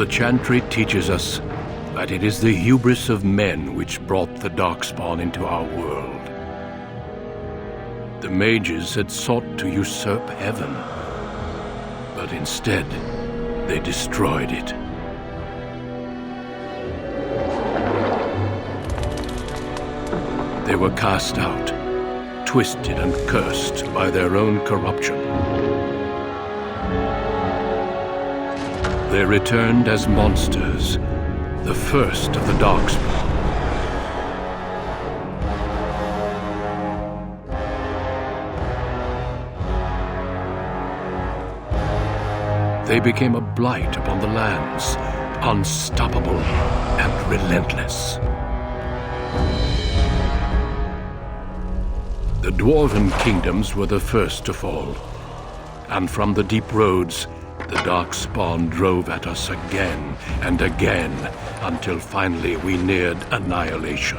The Chantry teaches us that it is the hubris of men which brought the Darkspawn into our world. The mages had sought to usurp heaven, but instead they destroyed it. They were cast out, twisted and cursed by their own corruption. They returned as monsters, the first of the Darkspawn. They became a blight upon the lands, unstoppable and relentless. The Dwarven kingdoms were the first to fall, and from the deep roads, the Darkspawn drove at us again and again, until finally we neared annihilation.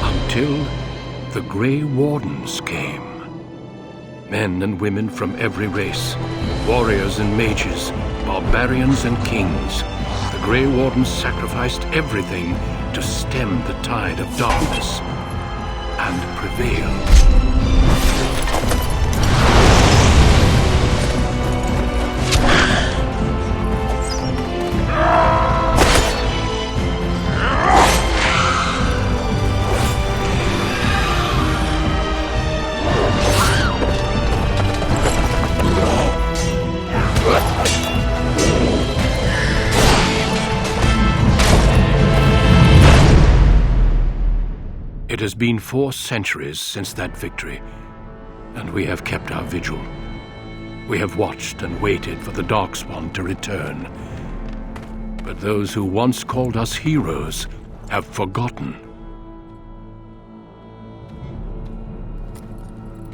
Until the Grey Wardens came. Men and women from every race, warriors and mages, barbarians and kings. The Grey Wardens sacrificed everything to stem the tide of darkness and prevail. It has been 4 centuries since that victory, and we have kept our vigil. We have watched and waited for the Darkspawn to return. But those who once called us heroes have forgotten.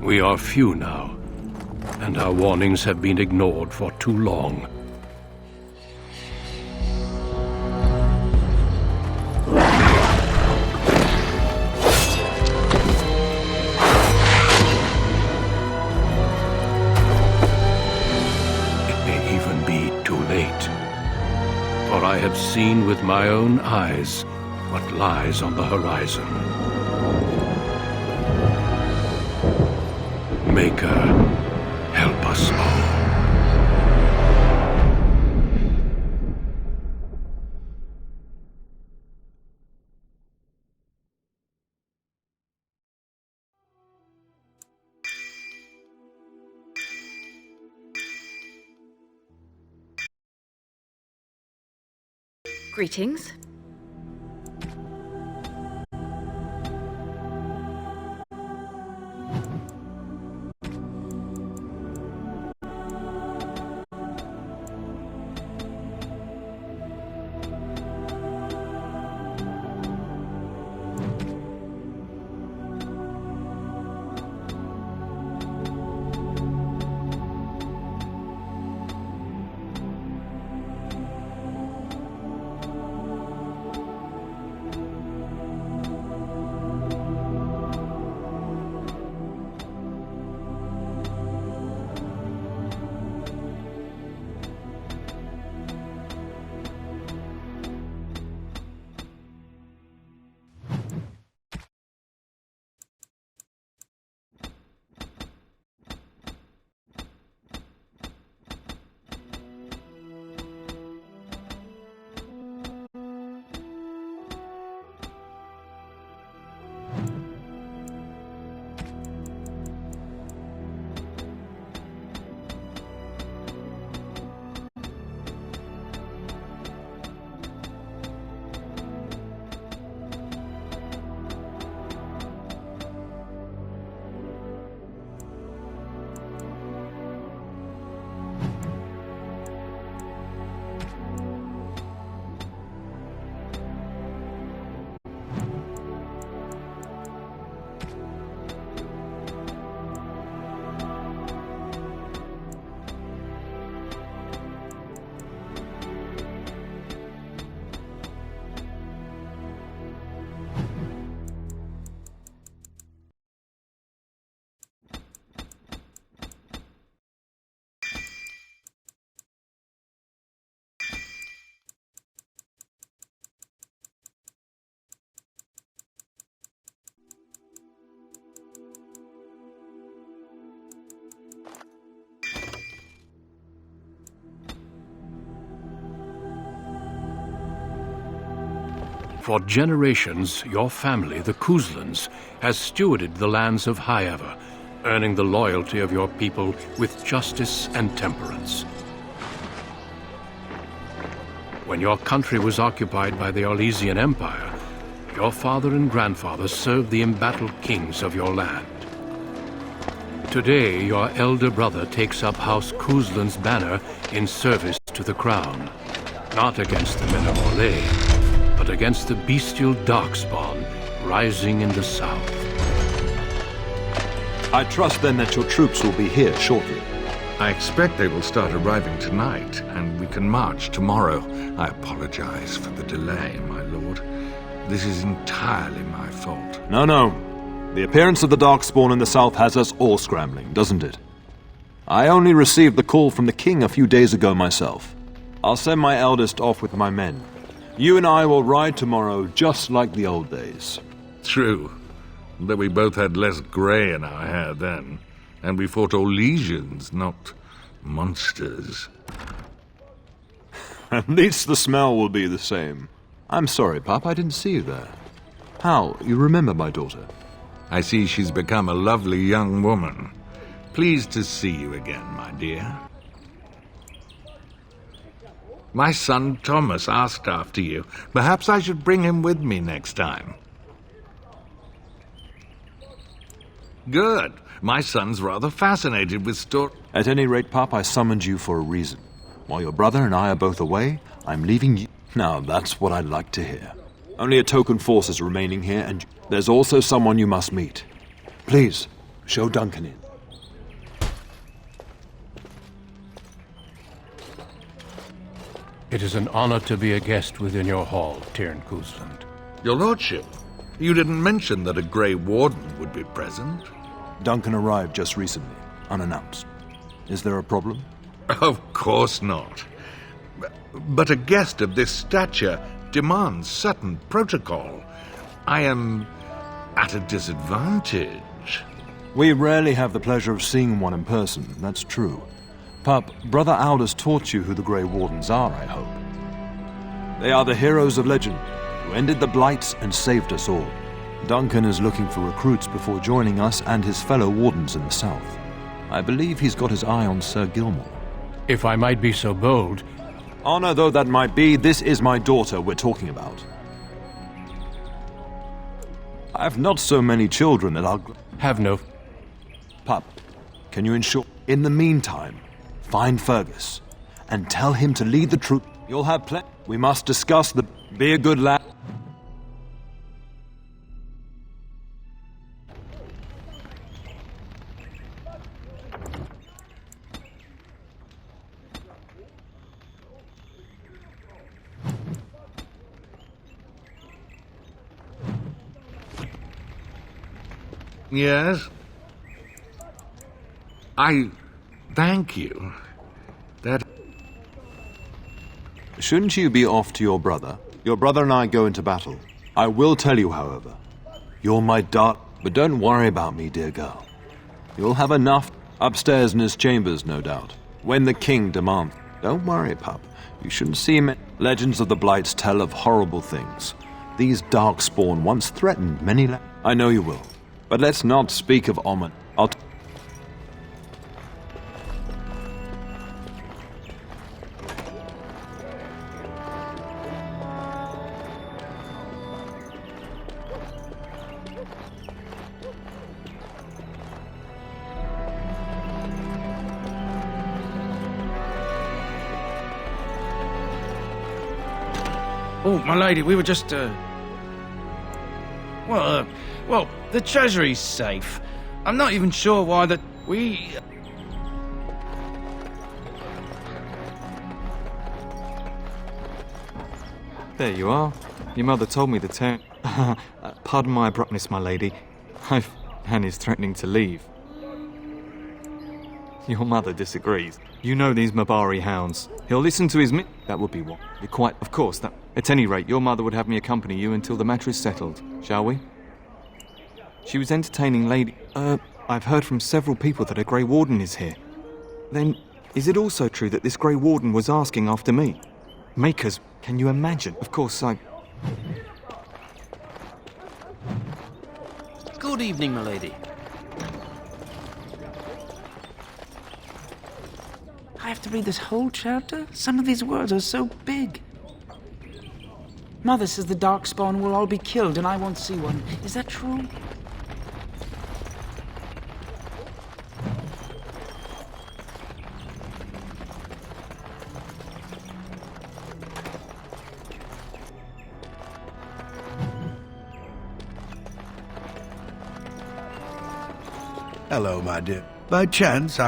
We are few now, and our warnings have been ignored for too long. For I have seen with my own eyes what lies on the horizon. Maker, help us all. Greetings. For generations, your family, the Kuzlans, has stewarded the lands of Highever, earning the loyalty of your people with justice and temperance. When your country was occupied by the Orlesian Empire, your father and grandfather served the embattled kings of your land. Today, your elder brother takes up House Kuzlan's banner in service to the crown, not against the men of Orlais, but against the bestial Darkspawn rising in the south. I trust then that your troops will be here shortly. I expect they will start arriving tonight, and we can march tomorrow. I apologize for the delay, my lord. This is entirely my fault. No. The appearance of the Darkspawn in the south has us all scrambling, doesn't it? I only received the call from the king a few days ago myself. I'll send my eldest off with my men. You and I will ride tomorrow just like the old days. True, though we both had less grey in our hair then, and we fought Orlesians, not monsters. At least the smell will be the same. I'm sorry, Pop, I didn't see you there. How? You remember my daughter? I see she's become a lovely young woman. Pleased to see you again, my dear. My son Thomas asked after you. Perhaps I should bring him with me next time. Good. My son's rather fascinated with At any rate, Pop, I summoned you for a reason. While your brother and I are both away, I'm leaving you. Now, that's what I'd like to hear. Only a token force is remaining here, and there's also someone you must meet. Please, show Duncan in. It is an honor to be a guest within your hall, Teyrn Kuzland. Your lordship, you didn't mention that a Grey Warden would be present. Duncan arrived just recently, unannounced. Is there a problem? Of course not. But a guest of this stature demands certain protocol. I am at a disadvantage. We rarely have the pleasure of seeing one in person, that's true. Pup, Brother Aldous taught you who the Grey Wardens are, I hope. They are the heroes of legend, who ended the Blights and saved us all. Duncan is looking for recruits before joining us and his fellow Wardens in the south. I believe he's got his eye on Sir Gilmore. If I might be so bold... Honor though that might be, this is my daughter we're talking about. I've not so many children that I'll... Have no... Pup, can you ensure... In the meantime, find Fergus, and tell him to lead the troop. You'll have plenty. We must discuss the... Be a good lad. Yes? I thank you. That... Shouldn't you be off to your brother? Your brother and I go into battle. I will tell you, however. You're my dart, but don't worry about me, dear girl. You'll have enough upstairs in his chambers, no doubt. When the king demands. Don't worry, pup. You shouldn't see him. Legends of the Blights tell of horrible things. These Darkspawn once threatened many I know you will. But let's not speak of Omen. Oh, my lady, we were just, well, the treasury's safe. I'm not even sure why we... There you are. Your mother told me the town... Pardon my abruptness, my lady. Han is threatening to leave. Your mother disagrees. You know these Mabari hounds. He'll listen to his That would be what? Be quite... Of course, that... At any rate, your mother would have me accompany you until the matter is settled, shall we? She was entertaining Lady... I've heard from several people that a Grey Warden is here. Then, is it also true that this Grey Warden was asking after me? Makers, can you imagine? Of course, Good evening, milady. I have to read this whole chapter? Some of these words are so big. Mother says the Darkspawn will all be killed and I won't see one. Is that true? Hello, my dear. By chance,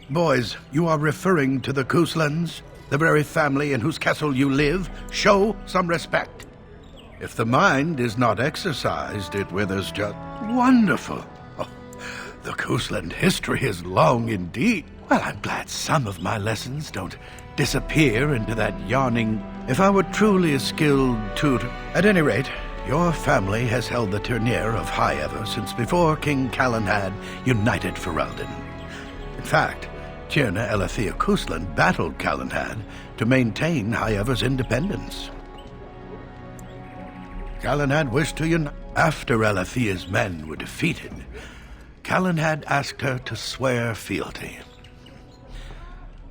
Boys, you are referring to the Couslands, the very family in whose castle you live. Show some respect. If the mind is not exercised, it withers just wonderful. Oh, the Cousland history is long indeed. Well, I'm glad some of my lessons don't disappear into that yawning. If I were truly a skilled tutor. At any rate, your family has held the Ternier of High Ever since before King Calenhad united Ferelden. In fact, Tierna Elethea Cousland battled Calenhad to maintain High Ever's independence. Calenhad wished to unite. After Elethea's men were defeated, Calenhad asked her to swear fealty.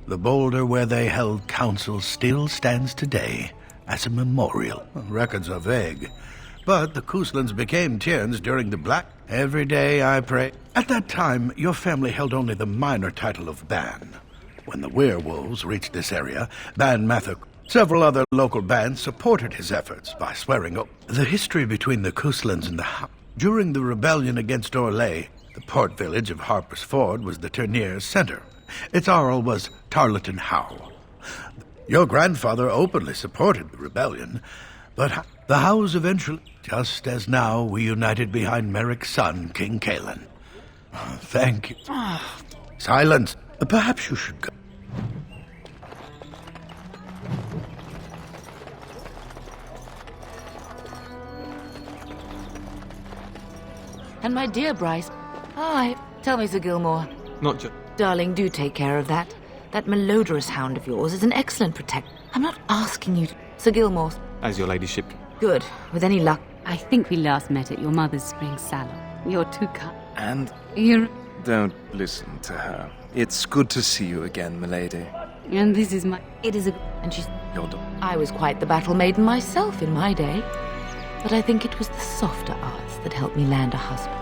The boulder where they held council still stands today as a memorial. Records are vague, but the Couslands became Tierns during the Black. Every day I pray. At that time, your family held only the minor title of Ban. When the werewolves reached this area, Ban Mathok, several other local bands supported his efforts by swearing up. The history between the Couslands and the during the rebellion against Orlais, the port village of Harper's Ford was the Ternier's center. Its Arl was Tarleton Howe. Your grandfather openly supported the rebellion, but the Howes eventually, just as now we united behind Merrick's son, King Cailan. Thank you. Silence. Perhaps you should go. And my dear Bryce. Tell me, Sir Gilmore. Not just... Darling, do take care of that. That malodorous hound of yours is an excellent protector. I'm not asking you to... Sir Gilmore. As your ladyship. Good. With any luck. I think we last met at your mother's spring salon. You're too kind. And You're... don't listen to her. It's good to see you again, milady. And this is my... It is a... And she's... Your daughter. I was quite the battle maiden myself in my day. But I think it was the softer arts that helped me land a husband.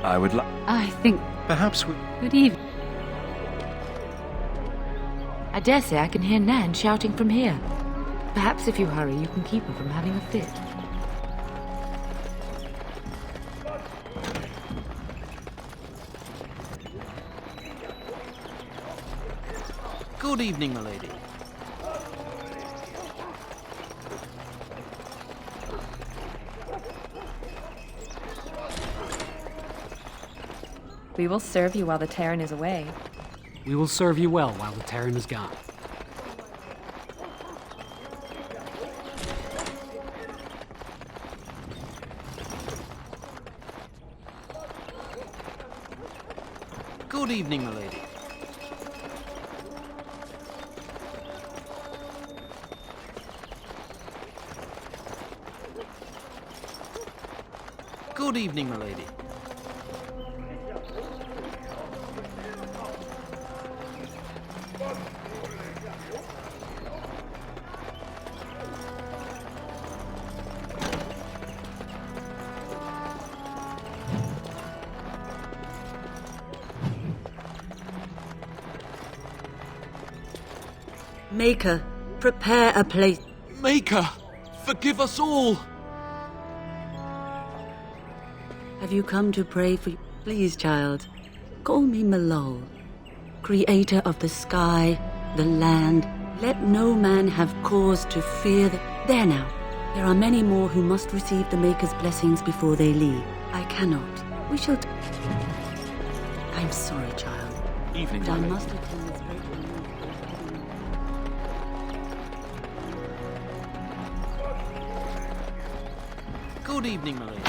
I would like... I think... Perhaps we... Good evening. I dare say I can hear Nan shouting from here. Perhaps if you hurry, you can keep her from having a fit. Good evening, milady. We will serve you while the Terran is away. We will serve you well while the Terran is gone. Good evening, milady. Good evening, milady. Maker, prepare a place. Maker, forgive us all! Have you come to pray for you? Please, child, call me Malol, creator of the sky, the land. Let no man have cause to fear that... There now. There are many more who must receive the Maker's blessings before they leave. I cannot. We shall... I'm sorry, child. Evening, But I milady. must attend this great... Good evening, milady.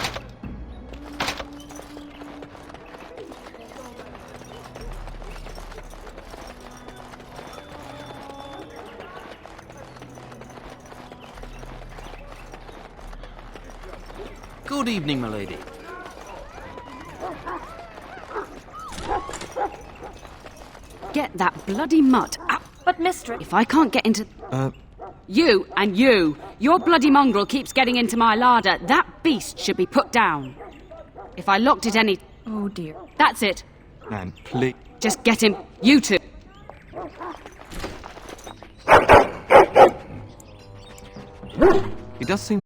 Good evening, milady. Get that bloody mutt out. But mistress... If I can't get into... You and you! Your bloody mongrel keeps getting into my larder. That beast should be put down. If I looked at any... Oh, dear. That's it. Nan, please. Just get him. You two. He does seem...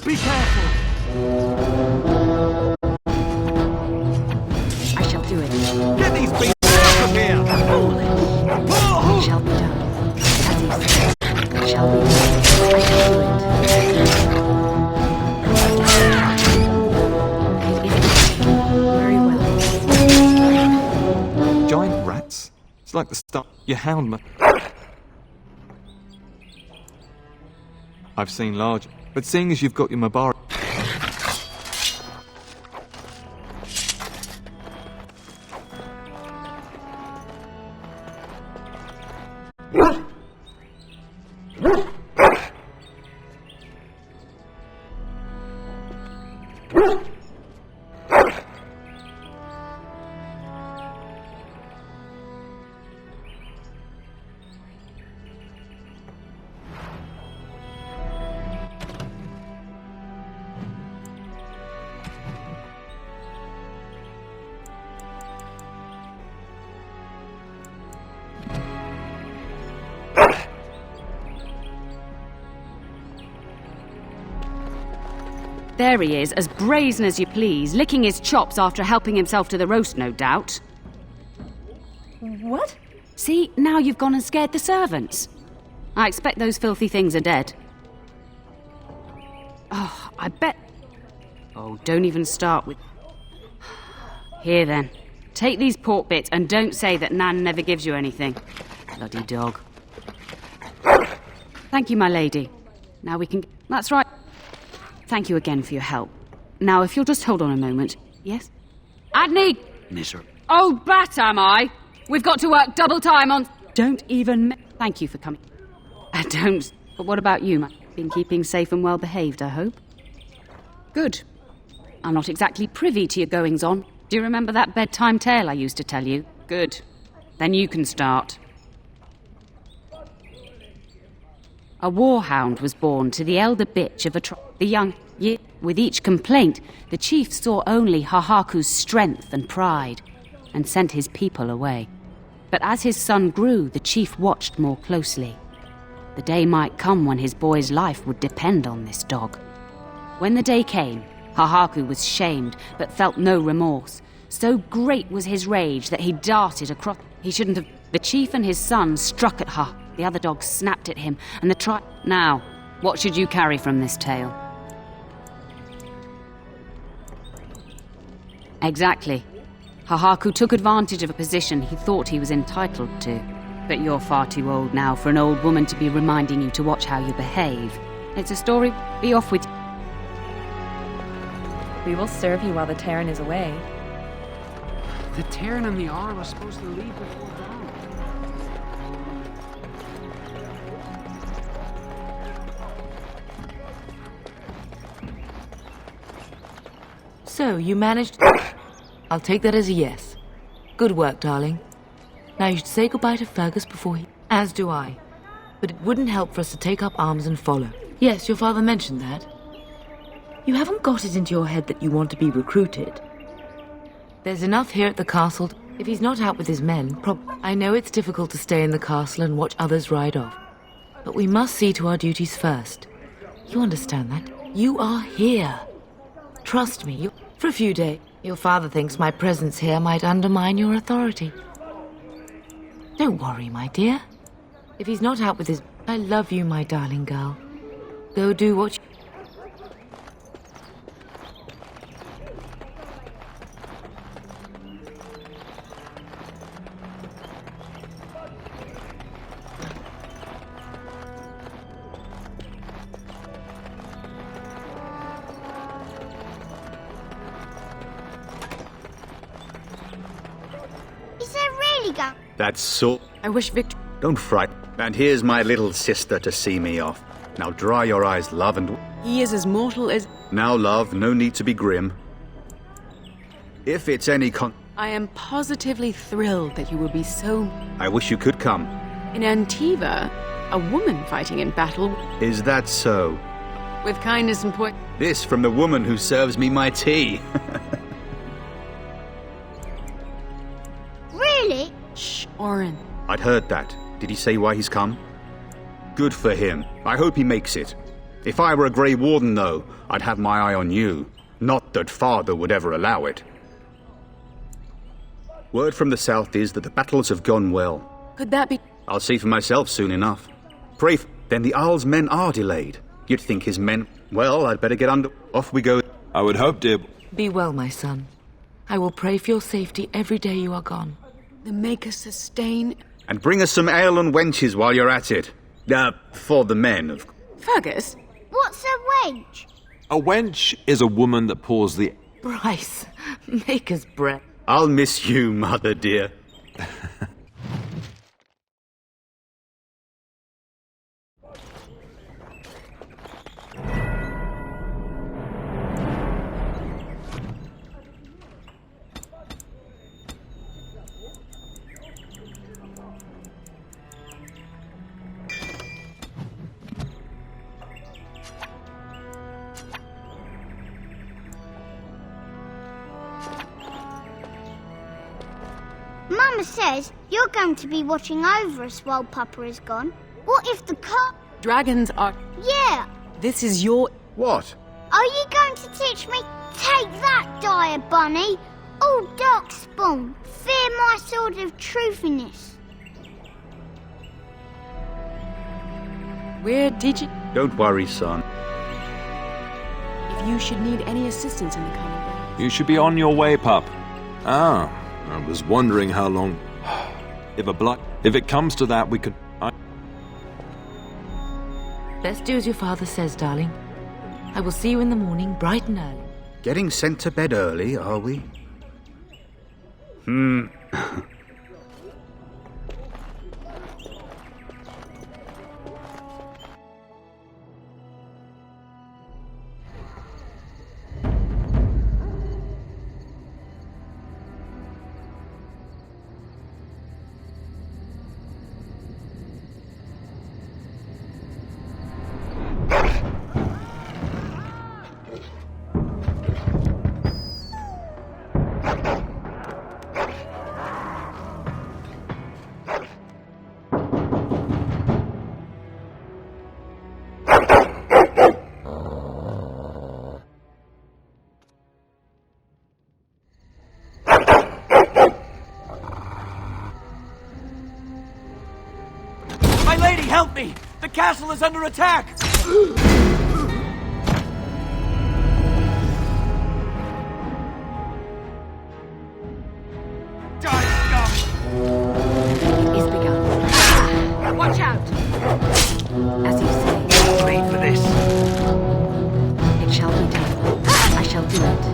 Be careful! I shall do it. Get these beasts out of here! It shall be done. As he said, it shall be done. I shall do it. Very well. Giant rats? It's like the stuff your hound I've seen larger, but seeing as you've got your Mabari... There he is, as brazen as you please, licking his chops after helping himself to the roast, no doubt. What? See, now you've gone and scared the servants. I expect those filthy things are dead. Oh, I bet... Oh, don't even start with... Here then, take these pork bits and don't say that Nan never gives you anything. Bloody dog. Thank you, my lady. Now we can... That's right. Thank you again for your help. Now, if you'll just hold on a moment. Yes? Adney! Nisser. Oh, bat am I? We've got to work double time on... Don't even... Thank you for coming. Don't... But what about you, man? Been keeping safe and well behaved, I hope? Good. I'm not exactly privy to your goings-on. Do you remember that bedtime tale I used to tell you? Good. Then you can start. A warhound was born to the elder bitch of the young... With each complaint, the chief saw only Hahaku's strength and pride, and sent his people away. But as his son grew, the chief watched more closely. The day might come when his boy's life would depend on this dog. When the day came, Hahaku was shamed, but felt no remorse. So great was his rage that he darted across... He shouldn't have... The chief and his son struck at her. The other dogs snapped at him, and the Now, what should you carry from this tale? Exactly. Hahaku took advantage of a position he thought he was entitled to. But you're far too old now for an old woman to be reminding you to watch how you behave. It's a story. Be off with... We will serve you while the Terran is away. The Terran and the Arl are supposed to leave before dawn. So, you managed... I'll take that as a yes. Good work, darling. Now you should say goodbye to Fergus before he... As do I. But it wouldn't help for us to take up arms and follow. Yes, your father mentioned that. You haven't got it into your head that you want to be recruited. There's enough here at the castle. If he's not out with his men, I know it's difficult to stay in the castle and watch others ride off. But we must see to our duties first. You understand that? You are here. Trust me, for a few days. Your father thinks my presence here might undermine your authority. Don't worry, my dear. If he's not out with his... I love you, my darling girl. Go do what you... That's so... I wish Victor... Don't frighten. And here's my little sister to see me off. Now dry your eyes, love, and... He is as mortal as... Now, love, no need to be grim. If it's any I am positively thrilled that you will be so... I wish you could come. In Antiva, a woman fighting in battle... Is that so? With kindness and point... This from the woman who serves me my tea. Really? Shh, Oren. I'd heard that. Did he say why he's come? Good for him. I hope he makes it. If I were a Grey Warden, though, I'd have my eye on you. Not that Father would ever allow it. Word from the south is that the battles have gone well. Could that be... I'll see for myself soon enough. Then the Jarl's men are delayed. You'd think his men... Well, I'd better get under... Off we go. I would hope, dear... Be well, my son. I will pray for your safety every day you are gone. The Maker sustain... And bring us some ale and wenches while you're at it. For the men, of... Fergus? What's a wench? A wench is a woman that pours the... Bryce, Maker's breath. I'll miss you, Mother dear. Mama says you're going to be watching over us while Papa is gone. What if the car... Dragons are... Yeah. This is your... What? Are you going to teach me? Take that, dire bunny. Oh, Darkspawn, fear my sword of truthiness. Where did you... Don't worry, son. If you should need any assistance in the coming days... You should be on your way, pup. Ah, I was wondering how long... If it comes to that, we could... Let's do as your father says, darling. I will see you in the morning, bright and early. Getting sent to bed early, are we? Help me! The castle is under attack! It's begun. Watch out! As you say. Wait for this. It shall be done. I shall do it.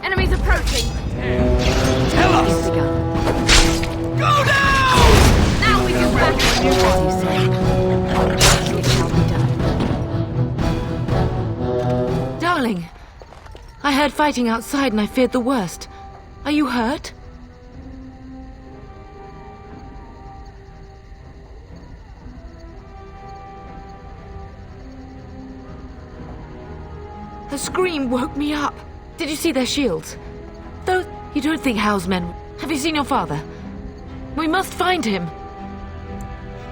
Enemies approaching! Tell us! Go down! Now we can back as you say. It shall be done. Darling, I heard fighting outside and I feared the worst. Are you hurt? The scream woke me up. Did you see their shields? Though you don't think Hal's men... Have you seen your father? We must find him.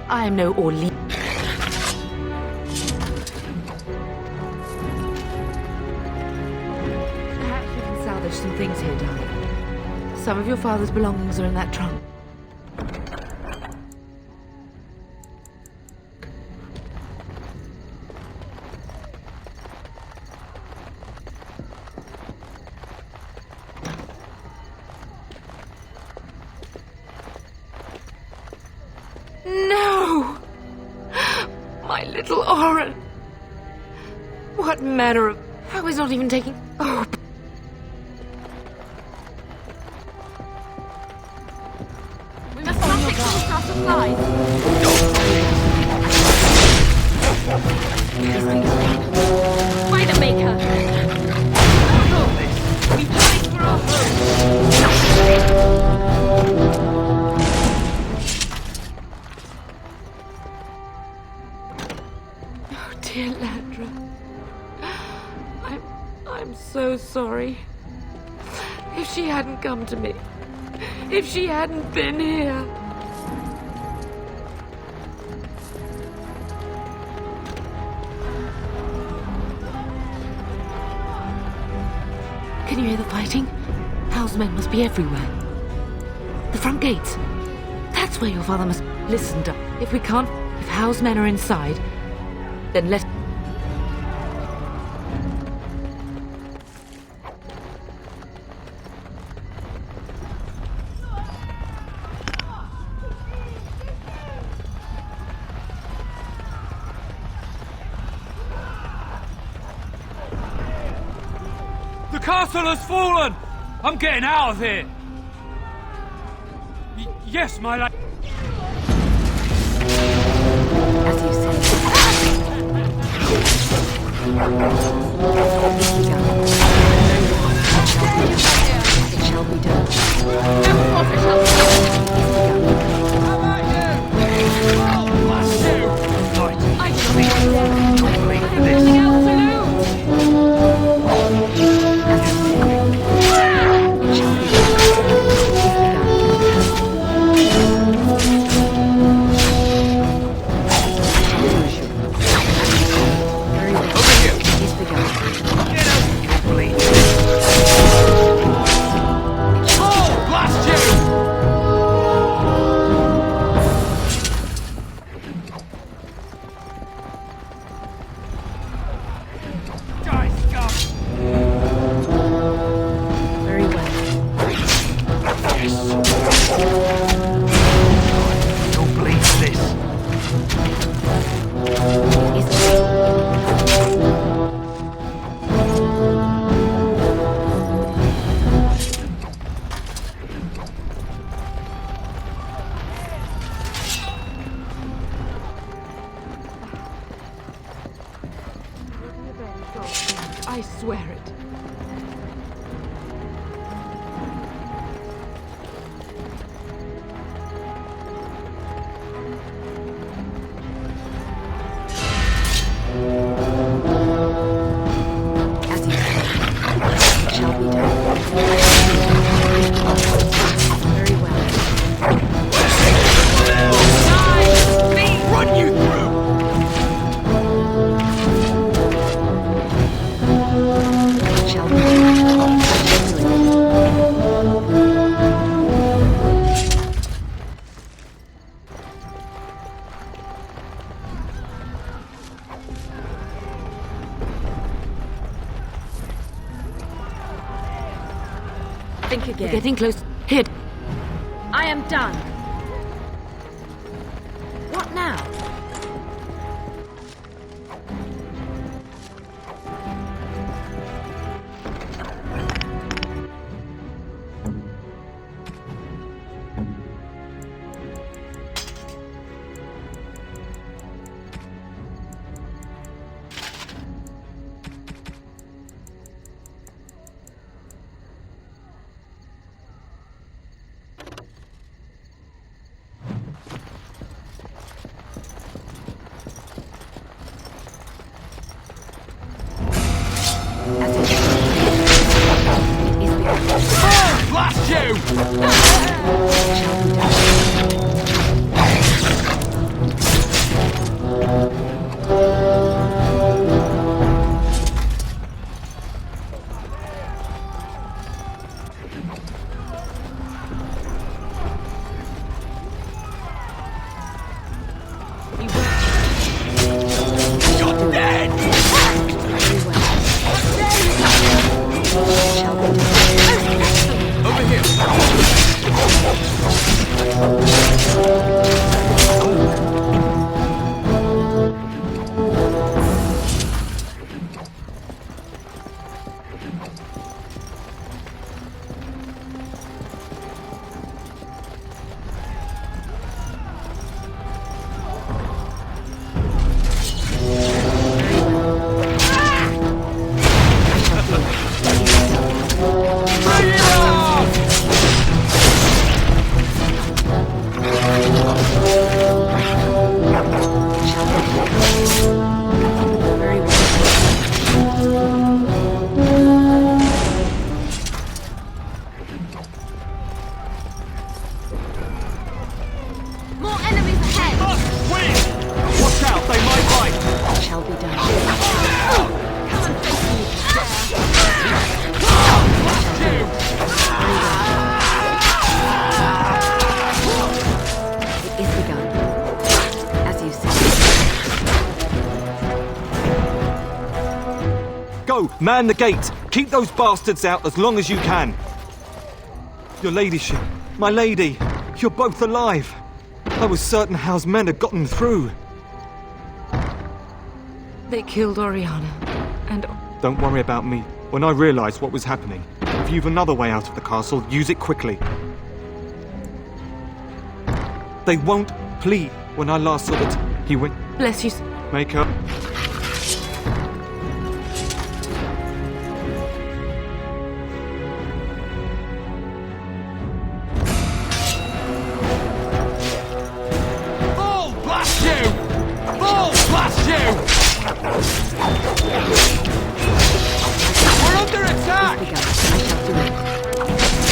I am no Orlean. Perhaps we can salvage some things here, darling. Some of your father's belongings are in that trunk. No! My little Oren! What manner of... How is not even taking... Oh... Our supplies. By the Maker. We fight for our Oh, dear Landra. I'm so sorry. If she hadn't come to me, if she hadn't been here. Can you hear the fighting? Hal's men must be everywhere. The front gates. That's where your father must listen to. If we can't, if Hal's men are inside, then let. The castle has fallen! I'm getting out of here! Yes, my lad. As you say. It shall be done. Of course it shall be done. I shall be there. Nothing else to lose. I swear it. As you say, it shall be done. Very well. Run you through! Think again. We're getting close. Hid. I am done. What now? Blast you! You're dead! Over here! Go! Man the gate! Keep those bastards out as long as you can! Your ladyship, my lady, you're both alive! I was certain Hal's men had gotten through. They killed Oriana, and... Don't worry about me. When I realised what was happening, if you've another way out of the castle, use it quickly. They won't plead. When I last saw it, he went... Bless you. Make her... Bull blast you! Bull blast you! We're under attack!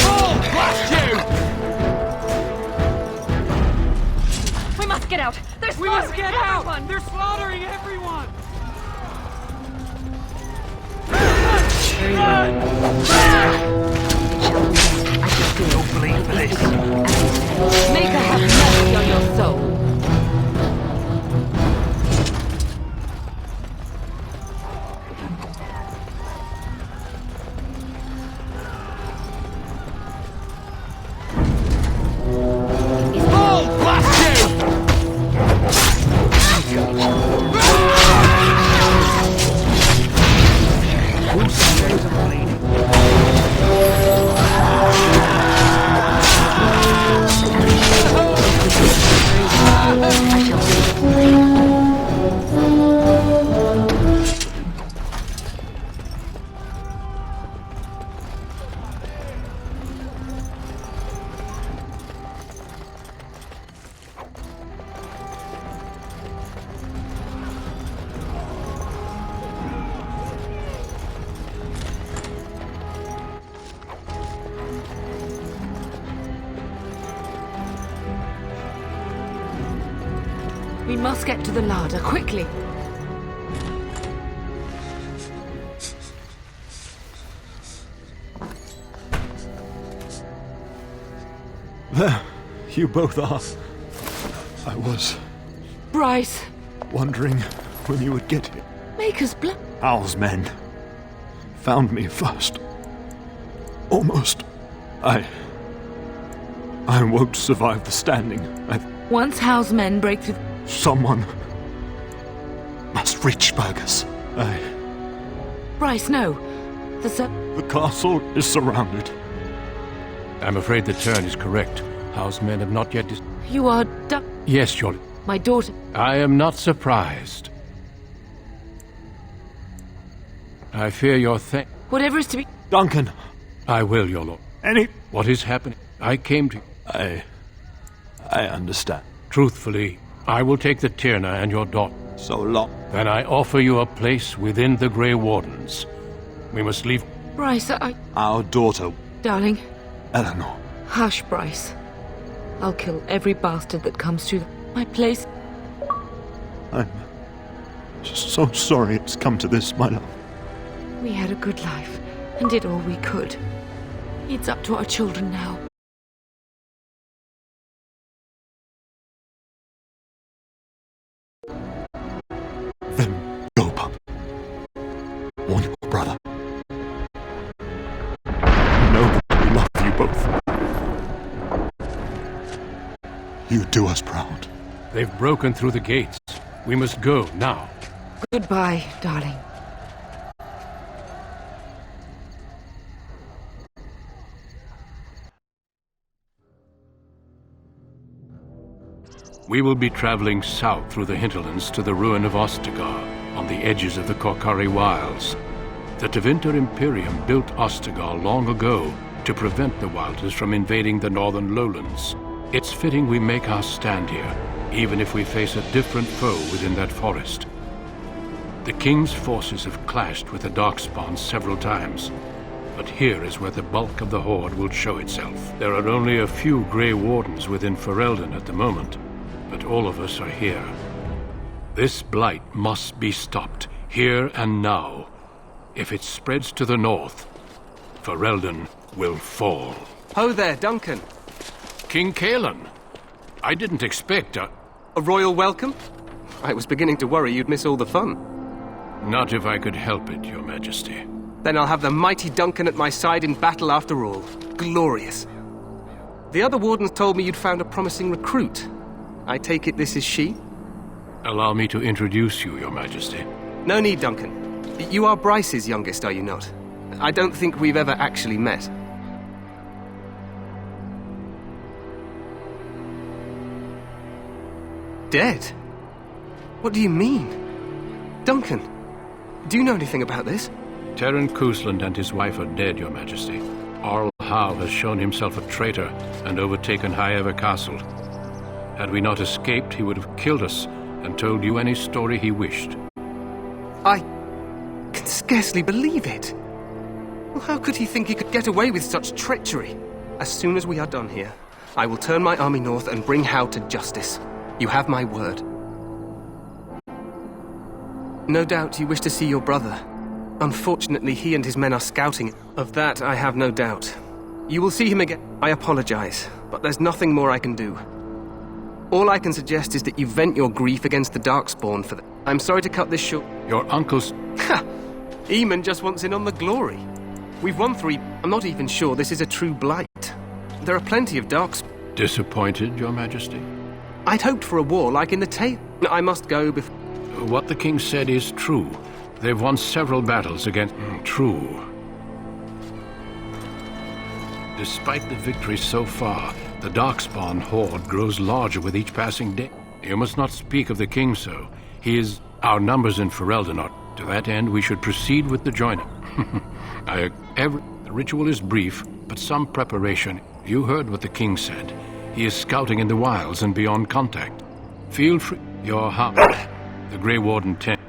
Bull blast you! We must get out! We must get out! They're slaughtering everyone! Don't bleed for this. Make her have mercy on your soul. Bull blast you! Who says I'm bleeding? We must get to the larder, quickly. There, you both are. I was Bryce, wondering when you would get here. make us blood. Hal's men found me first. Almost. I won't survive the standing. Once Hal's men break through... Someone must reach Fergus. Bryce, no. The castle is surrounded. I'm afraid the turn is correct. Hal's men have not yet... You are... Yes, your... My daughter... I am not surprised. I fear your Whatever is to be... Duncan! I will, your lord. What is happening? I came to... I understand. Truthfully, I will take the Tyrna and your daughter. So long. Then I offer you a place within the Grey Wardens. We must leave... Bryce, Our daughter... Darling. Eleanor. Hush, Bryce. I'll kill every bastard that comes through my place. I'm so sorry it's come to this, my love. We had a good life, and did all we could. It's up to our children now. Then go, pup. Warn your brother. Know that we love you both. You do us proud. They've broken through the gates. We must go now. Goodbye, darling. We will be traveling south through the hinterlands to the ruin of Ostagar, on the edges of the Korcari Wilds. The Tevinter Imperium built Ostagar long ago to prevent the Wilders from invading the northern lowlands. It's fitting we make our stand here, even if we face a different foe within that forest. The King's forces have clashed with the Darkspawn several times, but here is where the bulk of the Horde will show itself. There are only a few Grey Wardens within Ferelden at the moment, but all of us are here. This blight must be stopped, here and now. If it spreads to the north, Ferelden will fall. Ho there, Duncan. King Cailan. I didn't expect a royal welcome? I was beginning to worry you'd miss all the fun. Not if I could help it, Your Majesty. Then I'll have the mighty Duncan at my side in battle after all. Glorious. The other wardens told me you'd found a promising recruit. I take it this is she? Allow me to introduce you, Your Majesty. No need, Duncan. You are Bryce's youngest, are you not? I don't think we've ever actually met. Dead? What do you mean? Duncan, do you know anything about this? Terran Cousland and his wife are dead, Your Majesty. Arl Howe has shown himself a traitor and overtaken High Ever Castle. Had we not escaped, he would have killed us and told you any story he wished. I can scarcely believe it. Well, how could he think he could get away with such treachery? As soon as we are done here, I will turn my army north and bring Howe to justice. You have my word. No doubt you wish to see your brother. Unfortunately, he and his men are scouting. Of that, I have no doubt. You will see him again. I apologize, but there's nothing more I can do. All I can suggest is that you vent your grief against the Darkspawn for I'm sorry to cut this short. Your uncle's... Ha! Eamon just wants in on the glory. We've won 3. I'm not even sure this is a true blight. There are plenty of Darkspawn. Disappointed, Your Majesty? I'd hoped for a war like in the tale. I must go before... What the king said is true. They've won several battles against... True. Despite the victory so far, the Darkspawn horde grows larger with each passing day. You must not speak of the king so. He is... Our numbers in Ferelden are... To that end, we should proceed with the joining. The ritual is brief, but some preparation. You heard what the king said. He is scouting in the wilds and beyond contact. Feel free... Your house. The Grey Warden tent.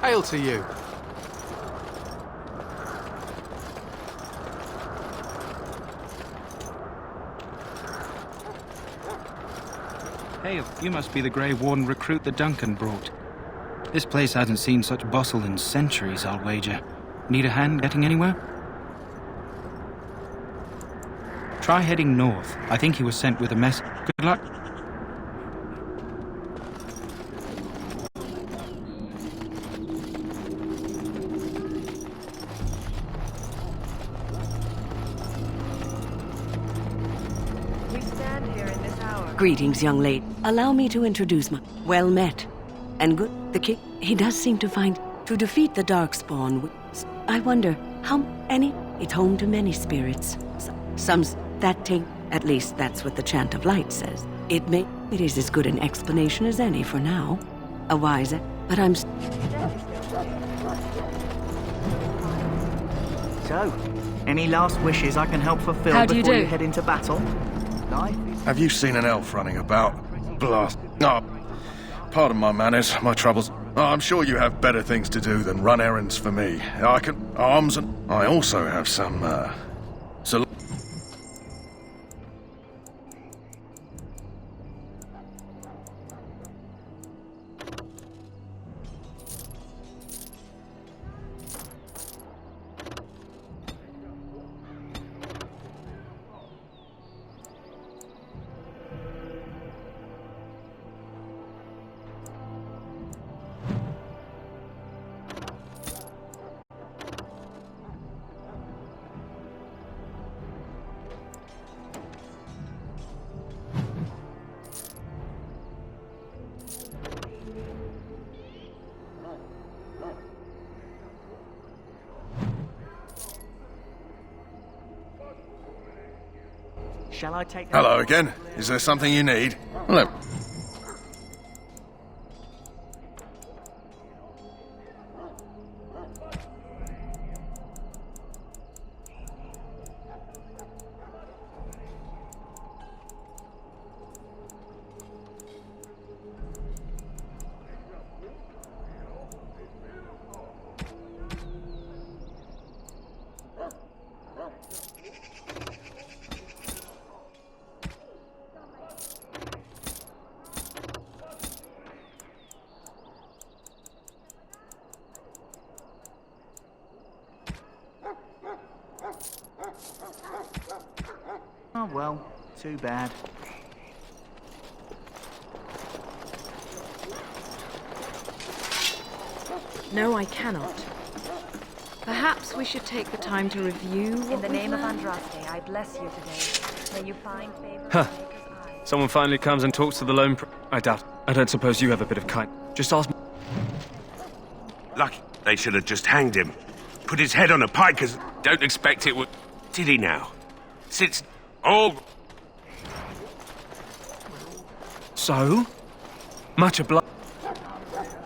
Hail to you. Hail, you must be the Grey Warden recruit that Duncan brought. This place hasn't seen such bustle in centuries, I'll wager. Need a hand getting anywhere? Try heading north. I think he was sent with a message. Good luck. Greetings, young lady. Allow me to introduce my... Well met. And good. The king, he does seem to find... To defeat the Darkspawn... I wonder, how many... It's home to many spirits. Some's that thing... At least that's what the Chant of Light says. It is as good an explanation as any for now. A wiser... But I'm... So, any last wishes I can help fulfill How do you before do? you head into battle? Have you seen an elf running about? Blast. Oh, pardon my manners, my troubles. Oh, I'm sure you have better things to do than run errands for me. I can... Arms and... I also have some, So... Shall I take... Hello again. Is there something you need? Look. Oh, well, too bad. No, I cannot. Perhaps we should take the time to review what In the name of learned. Andraste, I bless you today. May you find favor. Huh. Someone finally comes and talks to the lone I doubt. I don't suppose you have a bit of kind. Just ask me. Lucky they should have just hanged him. Put his head on a pike as... Don't expect it would... Did he now? Sits... all... So? Much obliged.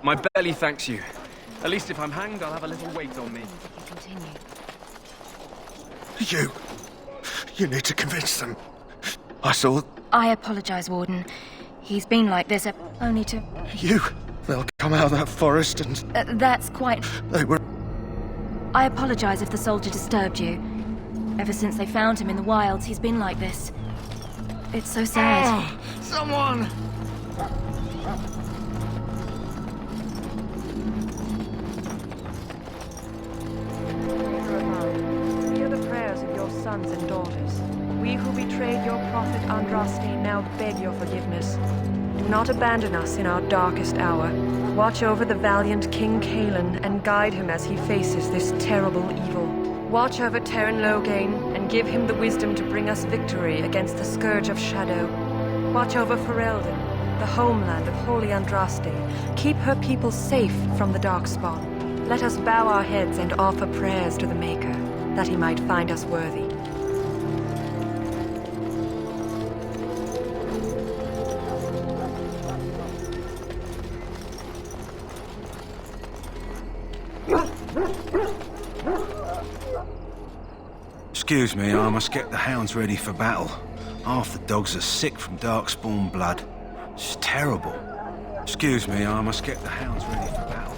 My belly thanks you. At least if I'm hanged, I'll have a little weight on me. You need to convince them. I saw... I apologize, Warden. He's been like this only to... They'll come out of that forest and... that's quite... They were... I apologize if the soldier disturbed you. Ever since they found him in the wilds, he's been like this. It's so sad. Someone! Hear the prayers of your sons and daughters. We who betrayed your prophet Andraste now beg your forgiveness. Do not abandon us in our darkest hour. Watch over the valiant King Kaelin and guide him as he faces this terrible evil. Watch over Teyrn Loghain and give him the wisdom to bring us victory against the Scourge of Shadow. Watch over Ferelden, the homeland of Holy Andraste. Keep her people safe from the Darkspawn. Let us bow our heads and offer prayers to the Maker, that he might find us worthy. Excuse me, I must get the hounds ready for battle. Half the dogs are sick from Darkspawn blood. It's terrible. Excuse me, I must get the hounds ready for battle.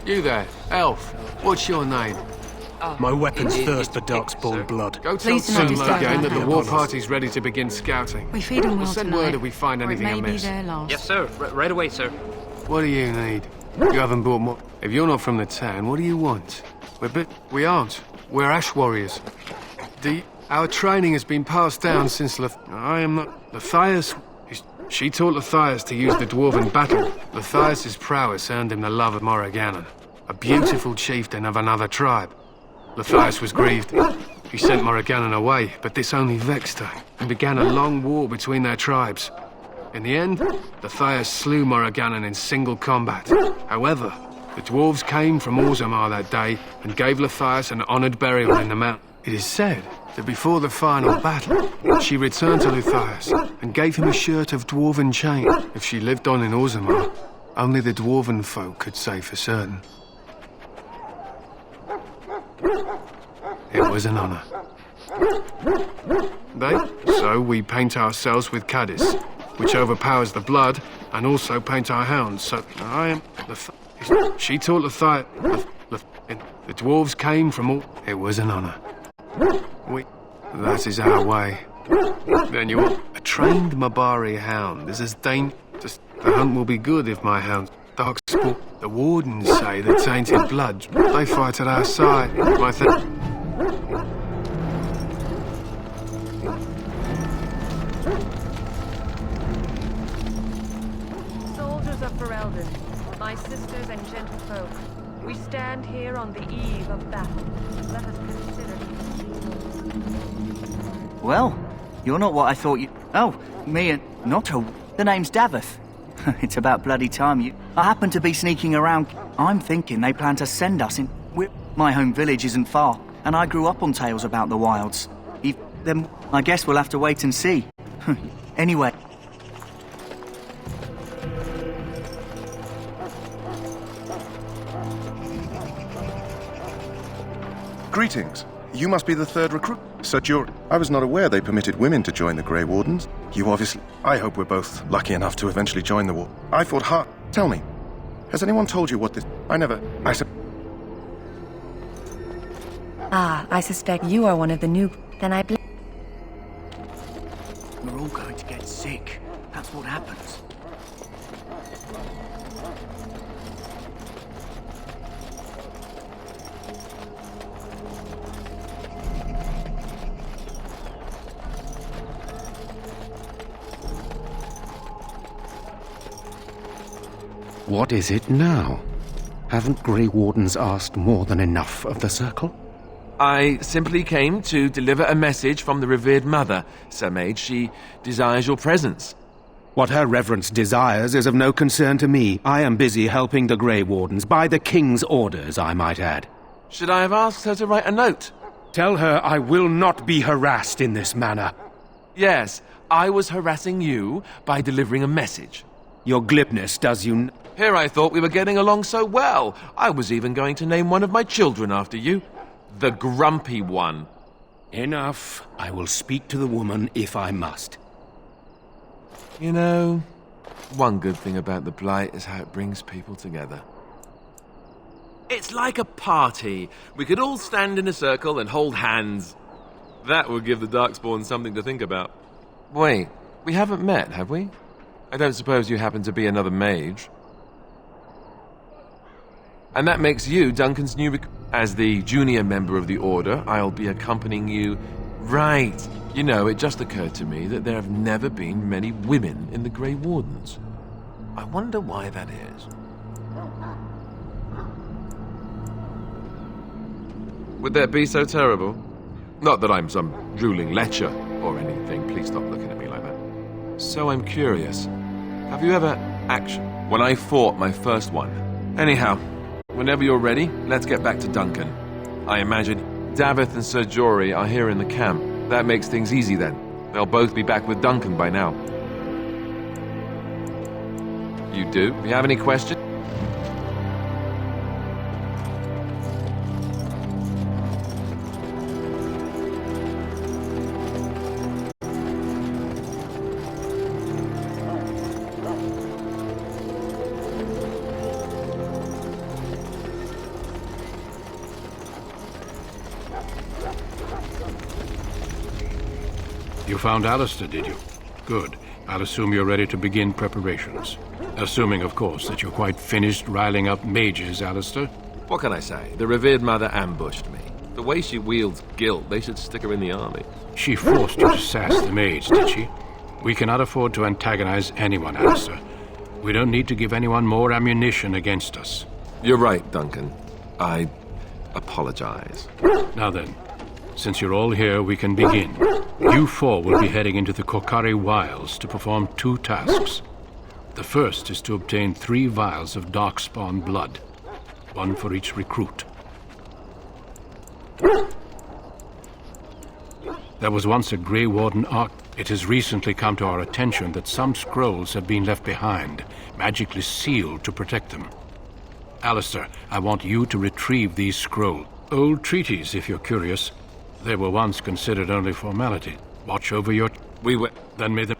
You there, elf. What's your name? My weapons thirst for Darkspawn blood. Go tell Teyrn Loghain that the war party's ready to begin scouting. We feed them well Send tonight, word if we find or it anything may be amiss. their last. Yes, sir. Right away, sir. What do you need? You haven't brought more. If you're not from the town, what do you want? We aren't. We're Ash Warriors. Our training has been passed down since I am not... Lathias... She taught Lathias to use the dwarven battle. Lathias' prowess earned him the love of Morrigannon, a beautiful chieftain of another tribe. Lathias was grieved. He sent Morrigannon away, but this only vexed her, and began a long war between their tribes. In the end, Lathias slew Morrigannon in single combat. However, the dwarves came from Orzammar that day and gave Lathias an honoured burial in the mountain. It is said that before the final battle, she returned to Lathias and gave him a shirt of dwarven chain. If she lived on in Orzammar, only the dwarven folk could say for certain. It was an honour. So we paint ourselves with Cadiz, which overpowers the blood, and also paint our hounds. So I am... She taught Lathias... The dwarves came from all... It was an honour. That is our way. Then you want a trained Mabari hound is as dangerous. The hunt will be good if my hound's Darkspawn. The wardens say the tainted blood. They fight at our side. Soldiers of Ferelden, my sisters and gentlefolk, we stand here on the eve of battle. Let us consider these Well, you're not what I thought you... Oh, me and... Not a... The name's Daveth. It's about bloody time you... I happen to be sneaking around. I'm thinking they plan to send us in... My home village isn't far, and I grew up on tales about the wilds. Then I guess we'll have to wait and see. Anyway. Greetings. You must be the third recruit. Sir Jory. I was not aware they permitted women to join the Grey Wardens. You obviously... I hope we're both lucky enough to eventually join the war. I fought hard. Tell me, has anyone told you what this... I suspect you are one of the new... Then I... We're all going to get sick. That's what happens. What is it now? Haven't Grey Wardens asked more than enough of the Circle? I simply came to deliver a message from the revered mother, Sir Mage. She desires your presence. What her reverence desires is of no concern to me. I am busy helping the Grey Wardens, by the King's orders, I might add. Should I have asked her to write a note? Tell her I will not be harassed in this manner. Yes, I was harassing you by delivering a message. Your glibness does you... Here I thought we were getting along so well. I was even going to name one of my children after you. The Grumpy One. Enough. I will speak to the woman if I must. You know, one good thing about the Blight is how it brings people together. It's like a party. We could all stand in a circle and hold hands. That would give the Darkspawn something to think about. Wait, we haven't met, have we? I don't suppose you happen to be another mage. And that makes you Duncan's new As the junior member of the Order, I'll be accompanying you. Right. You know, it just occurred to me that there have never been many women in the Grey Wardens. I wonder why that is. Would that be so terrible? Not that I'm some drooling lecher or anything. Please stop looking at me like that. So I'm curious. Have you ever when I fought my first one? Anyhow, whenever you're ready, let's get back to Duncan. I imagine Davith and Sir Jory are here in the camp. That makes things easy then. They'll both be back with Duncan by now. You do? If you have any questions? You found Alistair, did you? Good. I'll assume you're ready to begin preparations. Assuming, of course, that you're quite finished riling up mages, Alistair. What can I say? The revered mother ambushed me. The way she wields guilt, they should stick her in the army. She forced you to sass the mage, did she? We cannot afford to antagonize anyone, Alistair. We don't need to give anyone more ammunition against us. You're right, Duncan. I apologize. Now then, since you're all here, we can begin. You four will be heading into the Korcari Wilds to perform 2 tasks. The first is to obtain 3 vials of Darkspawn blood, 1 for each recruit. There was once a Grey Warden Ark. It has recently come to our attention that some scrolls have been left behind, magically sealed to protect them. Alistair, I want you to retrieve these scrolls. Old treaties, if you're curious. They were once considered only formality. Watch over your... We were... Then may the...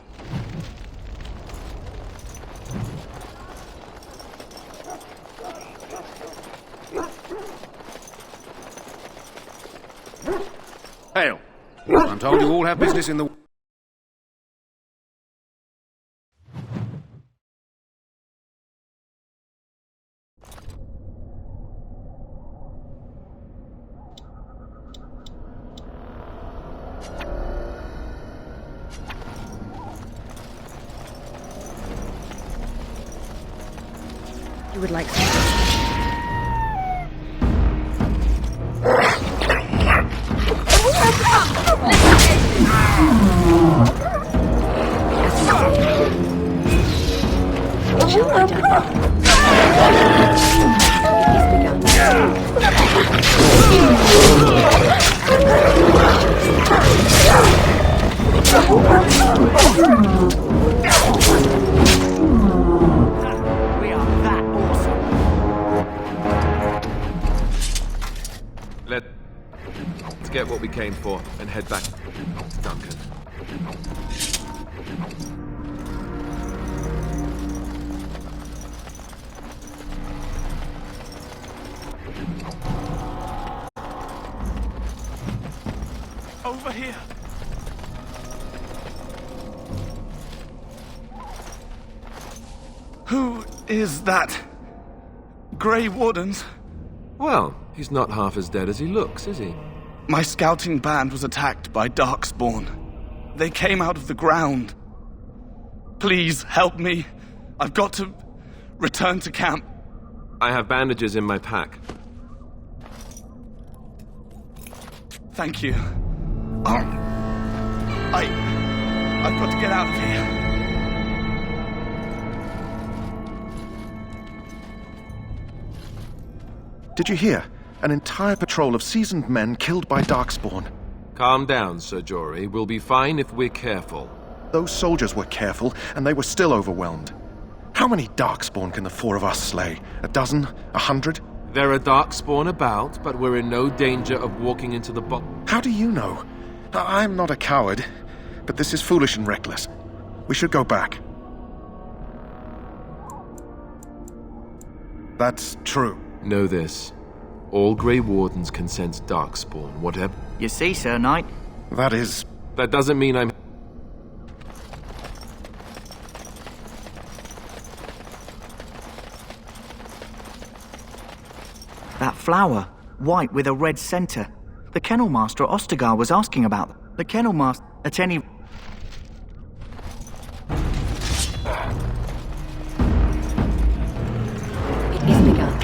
Hail. I'm told you all have business in the... You would like some? We are that awesome. Let's get what we came for and head back to Duncan. Over here. Who is that? Grey Wardens? Well, he's not half as dead as he looks, is he? My scouting band was attacked by Darkspawn. They came out of the ground. Please help me. I've got to return to camp. I have bandages in my pack. Thank you. I've got to get out of here. Did you hear? An entire patrol of seasoned men killed by Darkspawn. Calm down, Sir Jory. We'll be fine if we're careful. Those soldiers were careful, and they were still overwhelmed. How many Darkspawn can the four of us slay? A dozen? 100? There are Darkspawn about, but we're in no danger of walking into the How do you know? I'm not a coward, but this is foolish and reckless. We should go back. That's true. Know this. All Grey Wardens can sense Darkspawn, whatever. You see, Sir Knight? That is... That doesn't mean I'm... That flower, white with a red centre. The Kennel Master at Ostagar was asking about them. The Kennel Master at any... It is begun.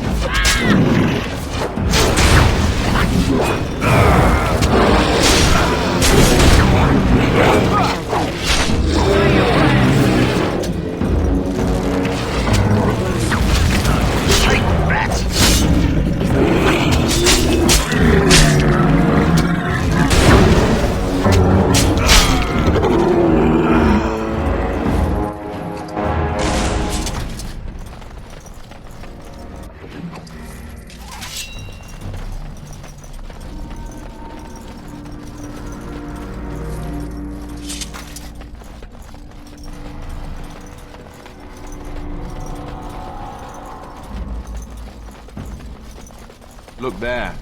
Look there.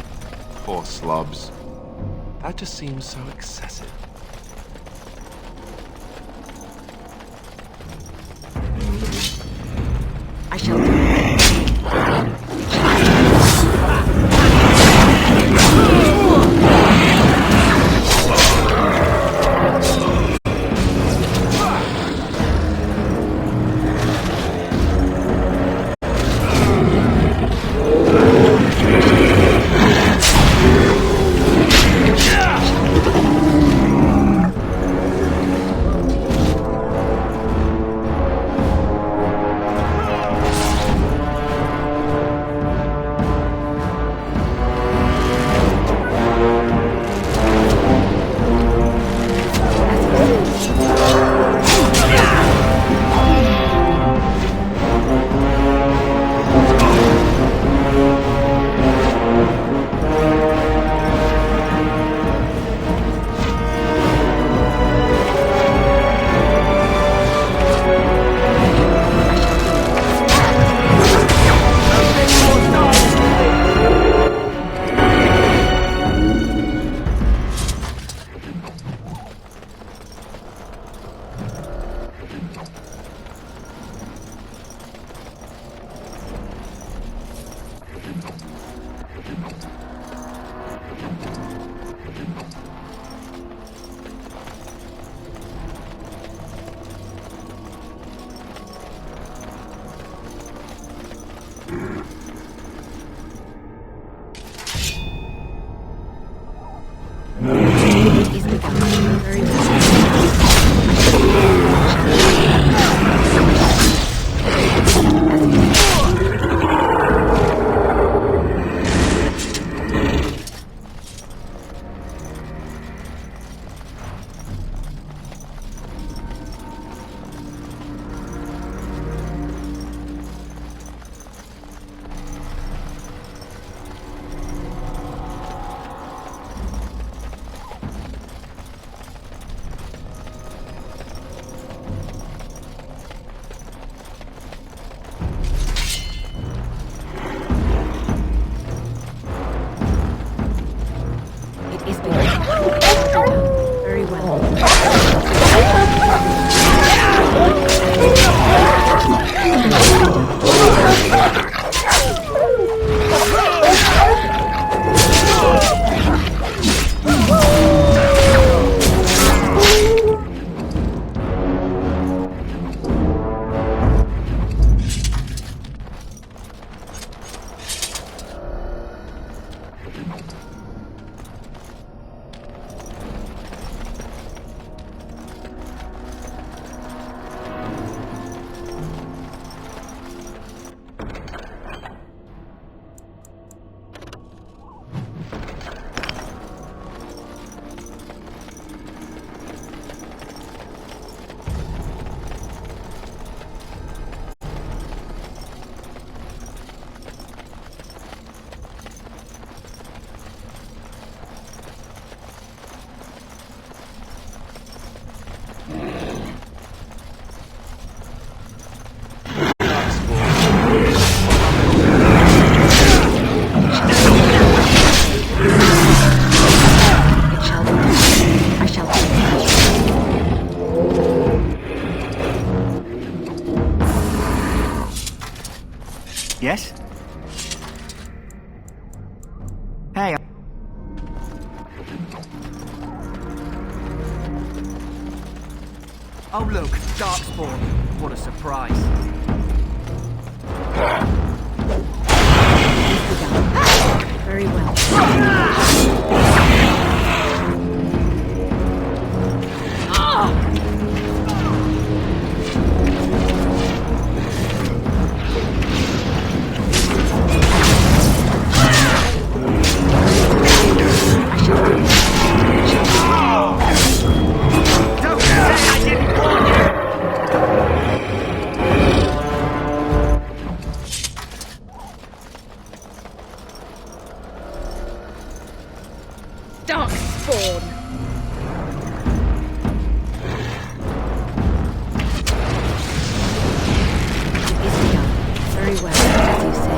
Poor slobs. That just seems so excessive. I shall do it. Yes? Hey. Oh look, Darkspawn. What a surprise. Very well. Darkspawn. Very well, as you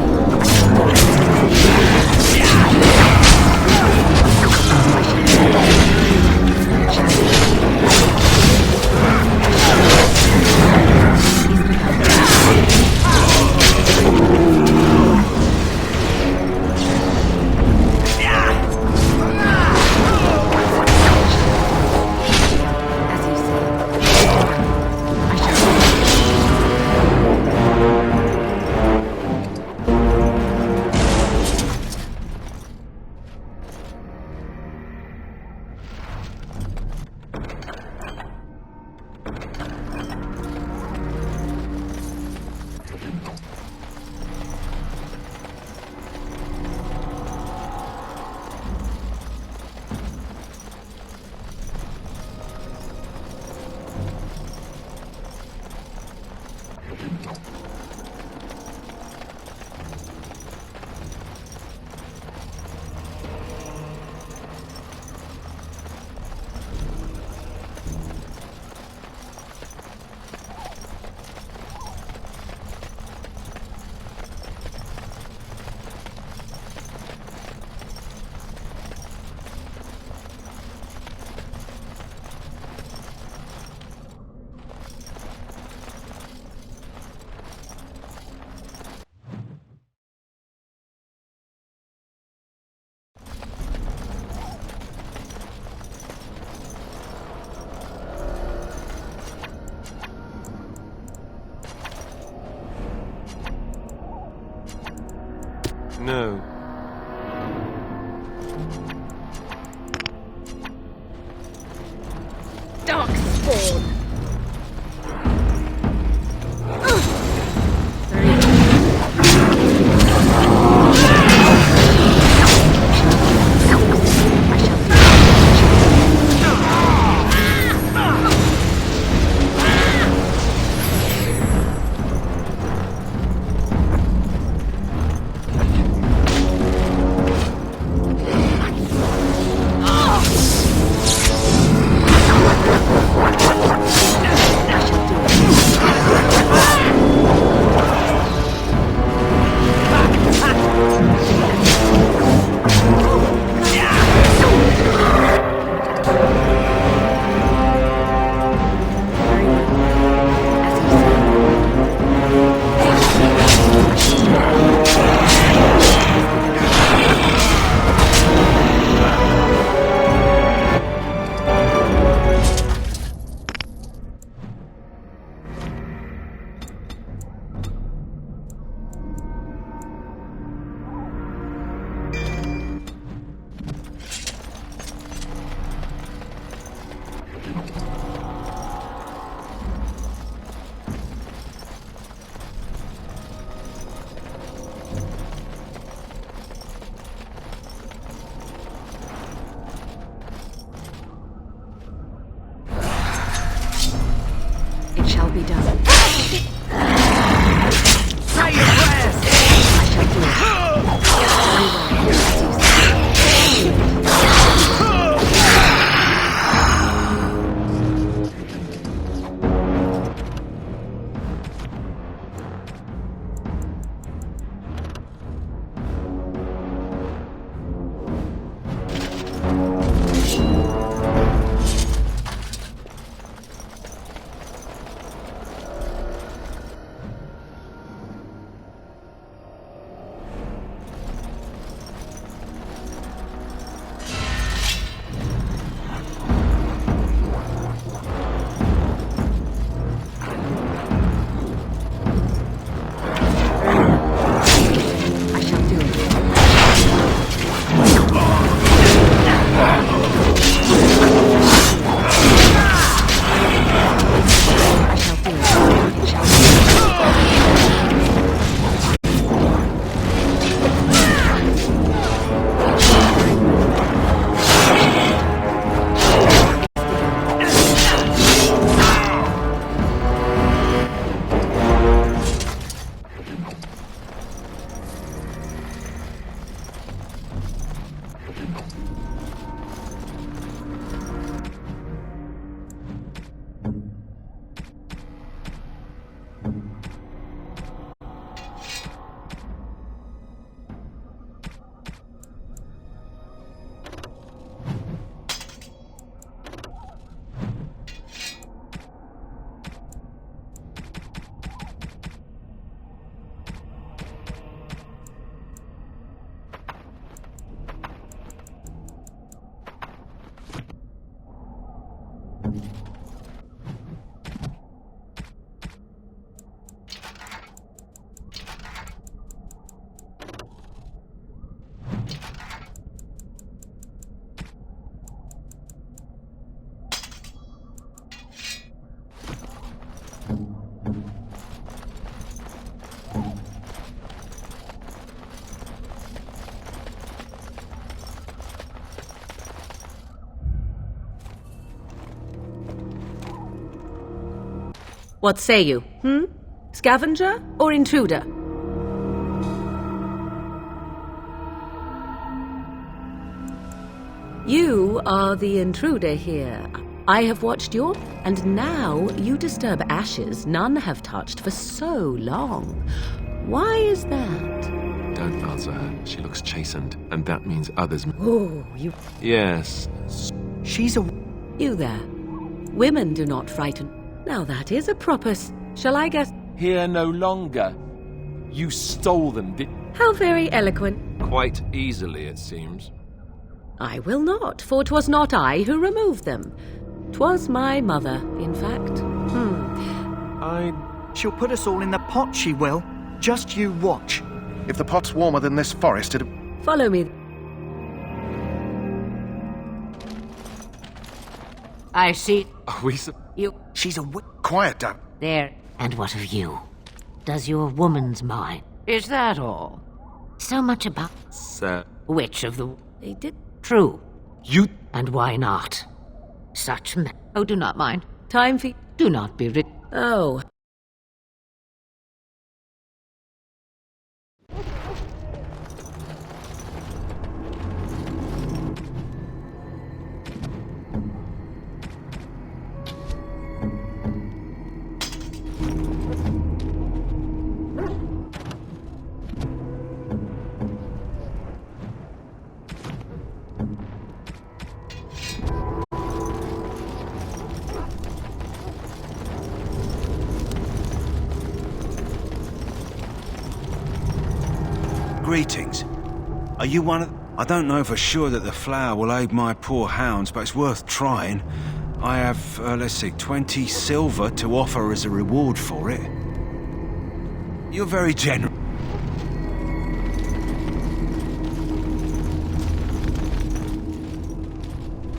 No. Darkspawn. It shall be done. Say your prayers! I shall do it. Very well, as you What say you? Scavenger or intruder? You are the intruder here. I have watched your... And now you disturb ashes none have touched for so long. Why is that? Don't answer her. She looks chastened, and that means others... Oh, you... Yes. She's a... You there. Women do not frighten... Now that is a proper... Shall I guess... Here no longer. You stole them, did... How very eloquent. Quite easily, it seems. I will not, for 'twas not I who removed them. 'Twas my mother, in fact. She'll put us all in the pot, she will. Just you watch. If the pot's warmer than this forest, it... Follow me. I see. Are we... You... She's a... Quiet, Dad. There. And what of you? Does your woman's mind? Is that all? So much about... Sir. Which of the... They did... True. You... And why not? Such men... Oh, do not mind. Time for... Do not be rid... Oh. Greetings. Are you one of... I don't know for sure that the flower will aid my poor hounds, but it's worth trying. I have, let's see, 20 silver to offer as a reward for it. You're very generous.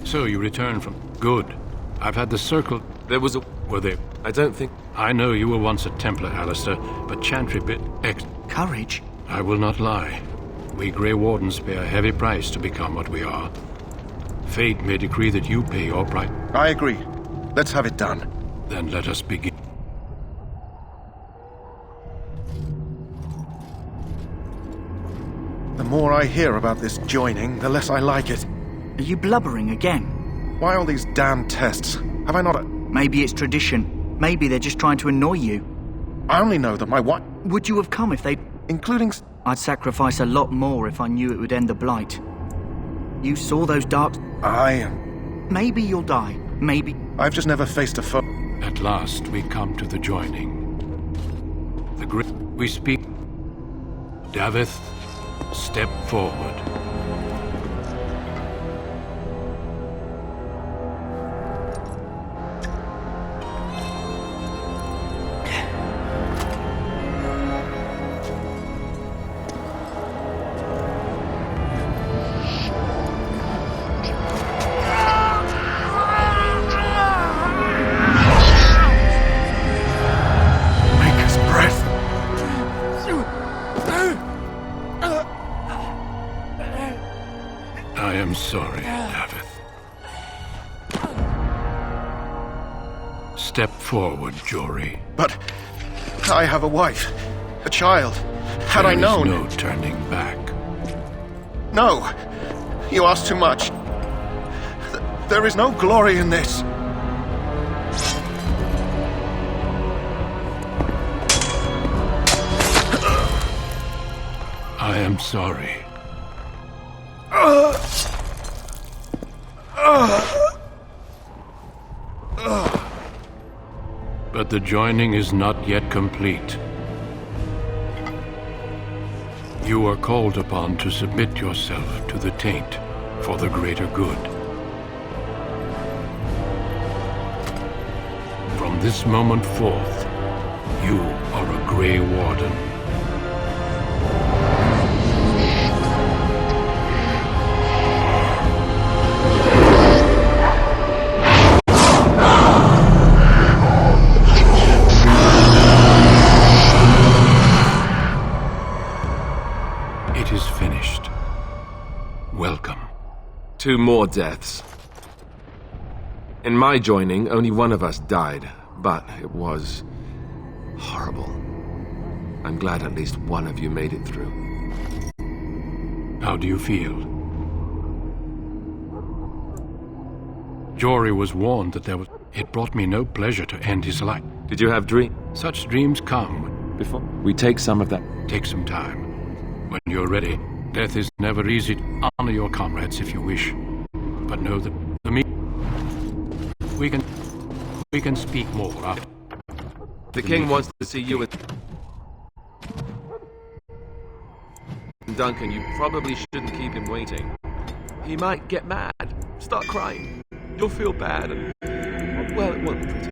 So you return from... Good. I've had the circle... There was a... Were they... I don't think... I know you were once a Templar, Alistair, but Chantry bit... Courage? I will not lie. We Grey Wardens pay a heavy price to become what we are. Fate may decree that you pay your price. I agree. Let's have it done. Then let us begin. The more I hear about this joining, the less I like it. Are you blubbering again? Why all these damn tests? Have I not a... Maybe it's tradition. Maybe they're just trying to annoy you. I only know that my wife... Would you have come if they... Including... I'd sacrifice a lot more if I knew it would end the Blight. You saw those dark... Maybe you'll die. Maybe... I've just never faced a foe. At last we come to the joining. The great... We speak... Davith, step forward. I am sorry, Davith. Step forward, Jory. But I have a wife, a child. Had I known... There is no turning back. No! You ask too much. There is no glory in this. I'm sorry. But the joining is not yet complete. You are called upon to submit yourself to the taint for the greater good. From this moment forth, you are a Grey Warden. It is finished. Welcome. 2 more deaths. In my joining, only one of us died, but it was horrible. I'm glad at least one of you made it through. How do you feel? Jory was warned that it brought me no pleasure to end his life. Did you have dreams? Such dreams come. Before we take some of that. Take some time. When you're ready, death is never easy. Honor your comrades if you wish. But know that we can speak more after. The king wants to see you with... Duncan, you probably shouldn't keep him waiting. He might get mad, start crying. You'll feel bad and... well, it won't be pretty.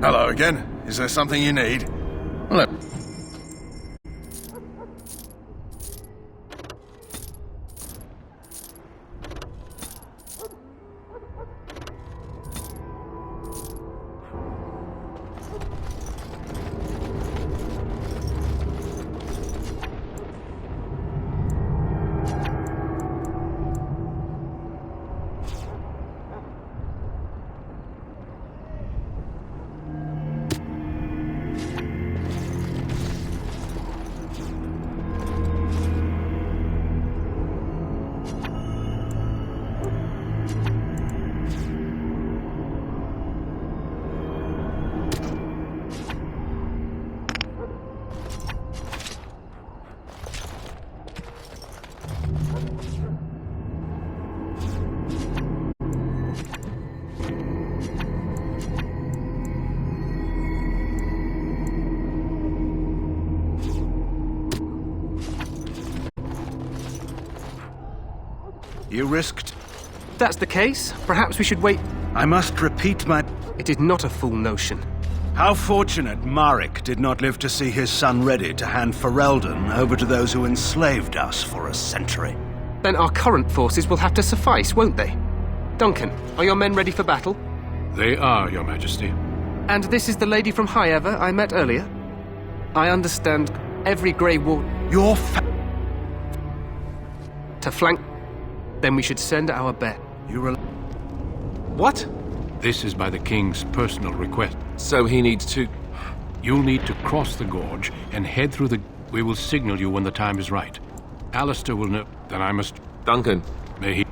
Hello again. Is there something you need? Look. You risked... If that's the case, perhaps we should wait... I must repeat my... It is not a full notion. How fortunate Marek did not live to see his son ready to hand Ferelden over to those who enslaved us for a century. Then our current forces will have to suffice, won't they? Duncan, are your men ready for battle? They are, Your Majesty. And this is the lady from Highever I met earlier? I understand every Grey Ward... Your to flank... Then we should send our bet. What? This is by the king's personal request. So he needs to... You'll need to cross the gorge and head through the... We will signal you when the time is right. Alistair will know. Then I must... Duncan. May he...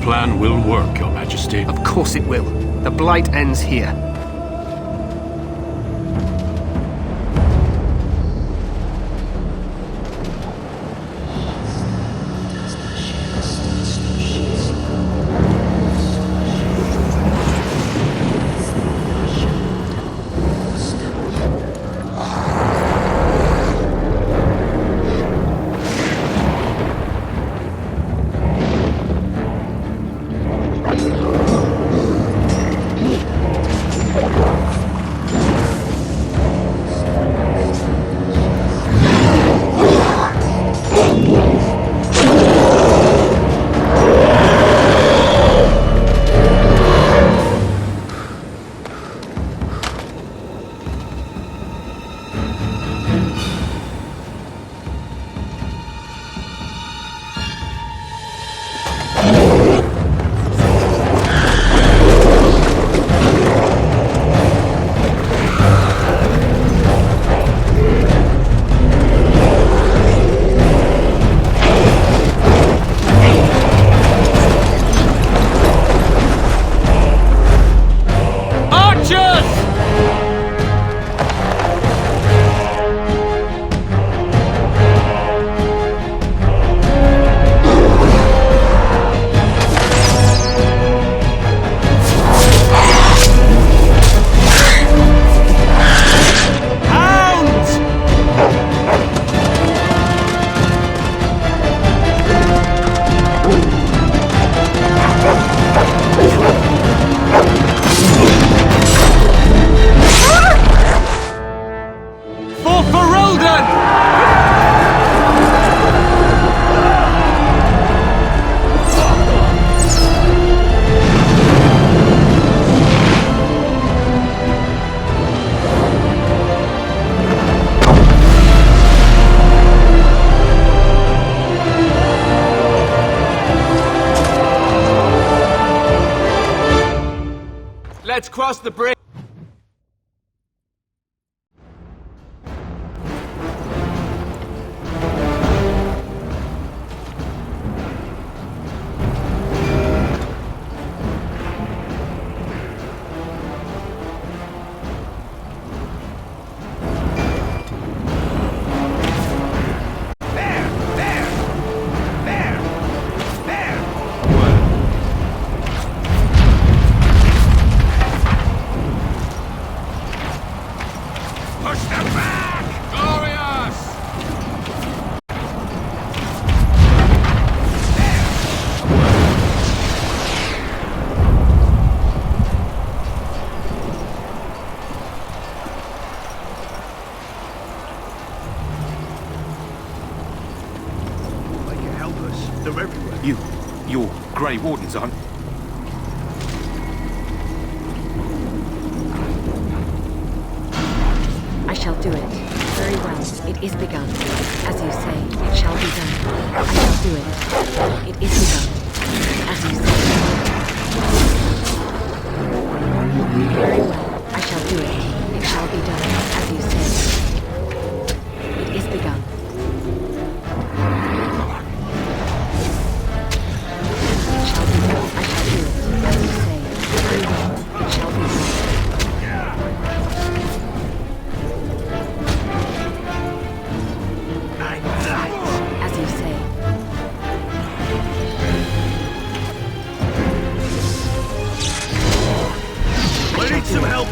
plan will work, Your Majesty. Of course it will. The Blight ends here. Let's cross the bridge. They're everywhere. You're Grey Wardens, aren't you? I shall do it. Very well. It is begun. As you say, it shall be done. I shall do it. It is begun. As you say. Very well. I shall do it. It shall be done. As you say. It is begun. It shall be done. I shall do it. As you say. Very well. It shall be done. As you say. I need some help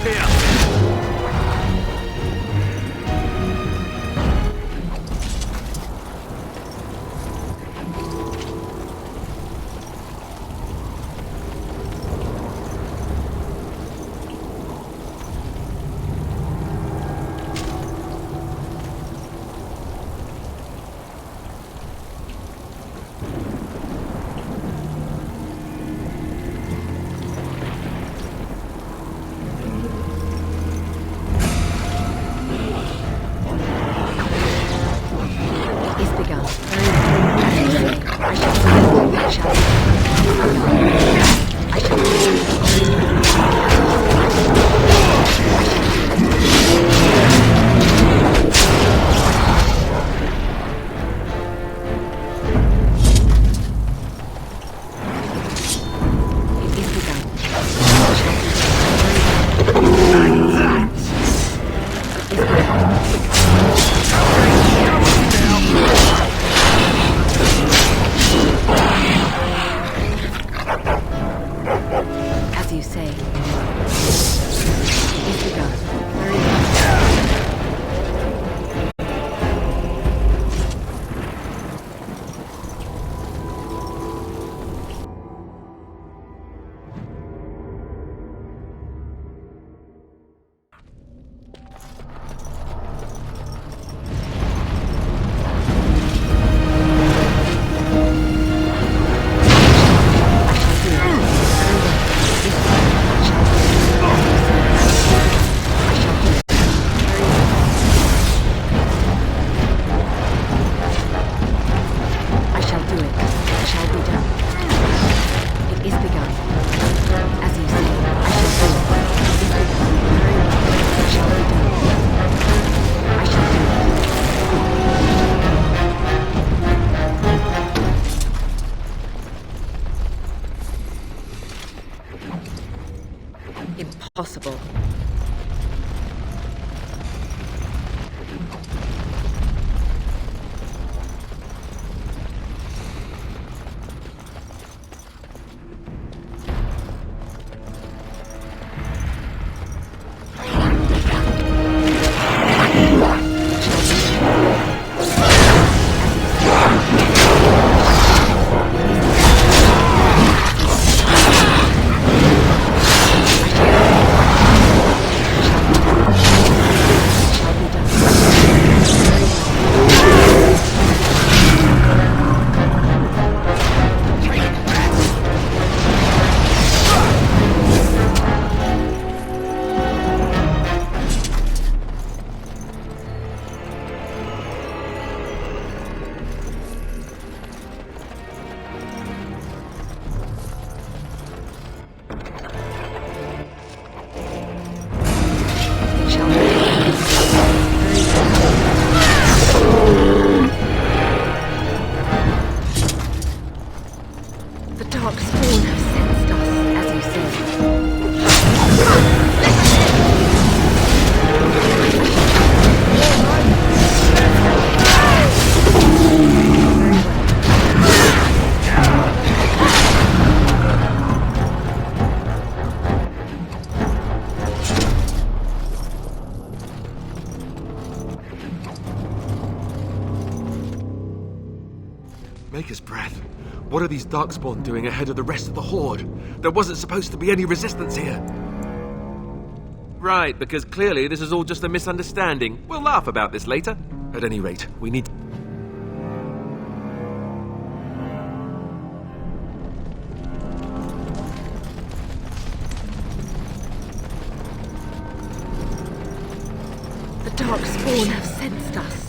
Maker's breath. What are these Darkspawn doing ahead of the rest of the Horde? There wasn't supposed to be any resistance here. Right, because clearly this is all just a misunderstanding. We'll laugh about this later. At any rate, we need... The Darkspawn have sensed us.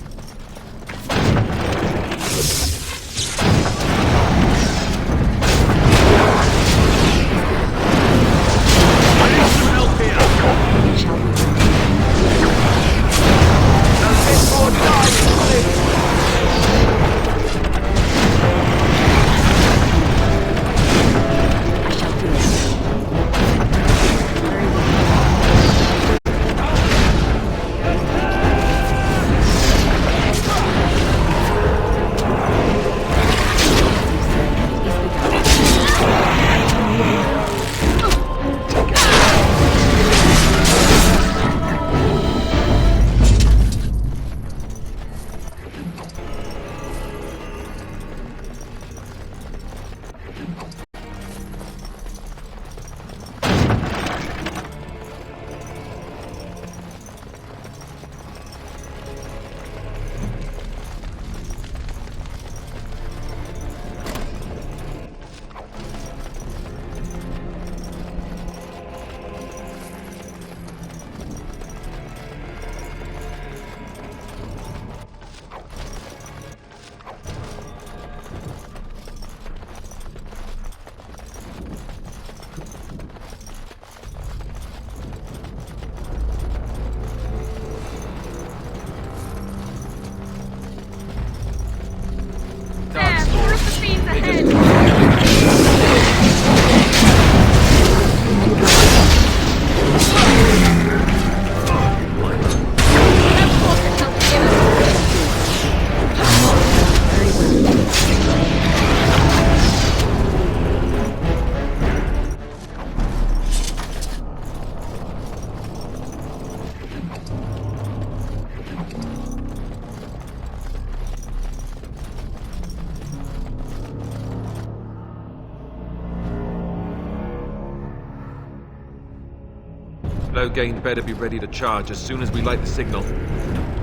Loghain better be ready to charge as soon as we light the signal.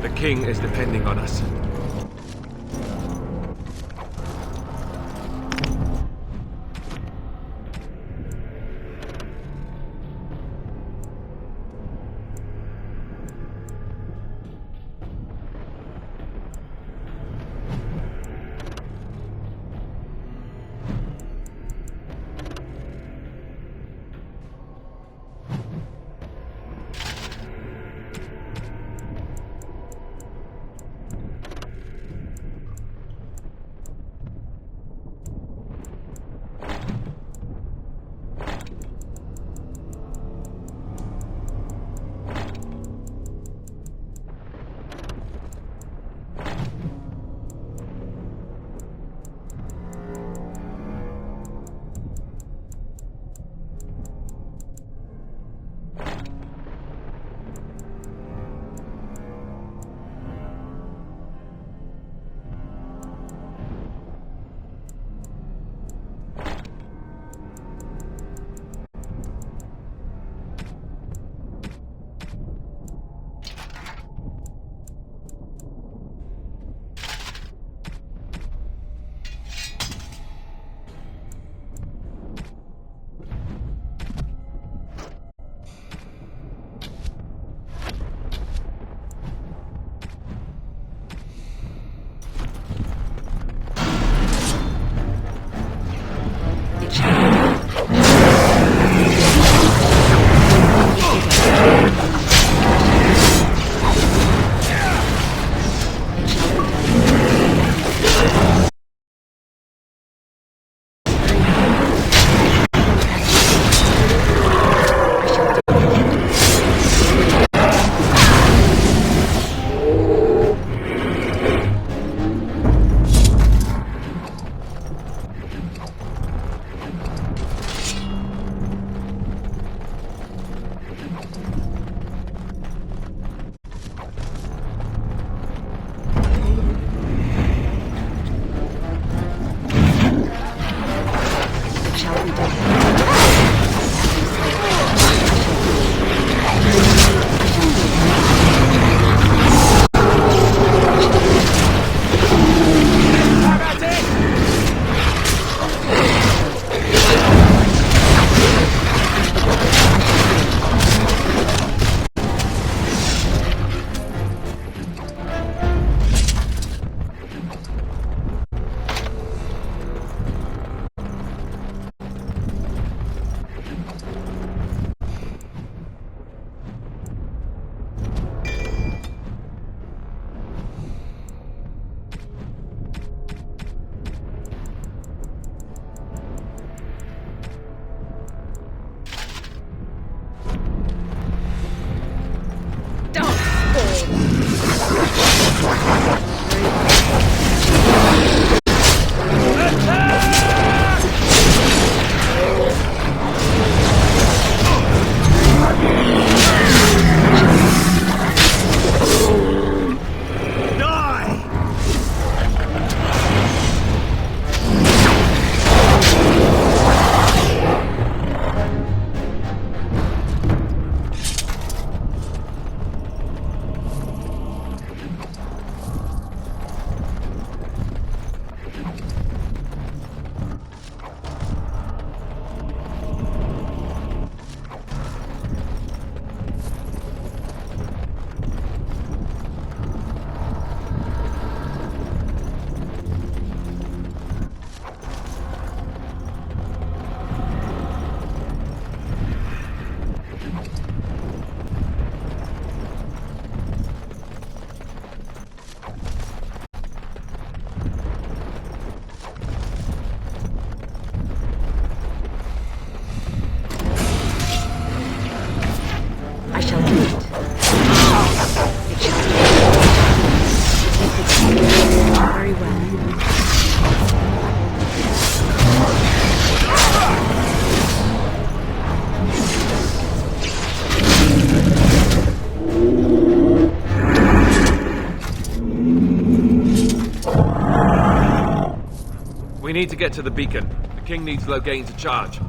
The king is depending on us. We need to get to the beacon. The king needs Loghain to charge.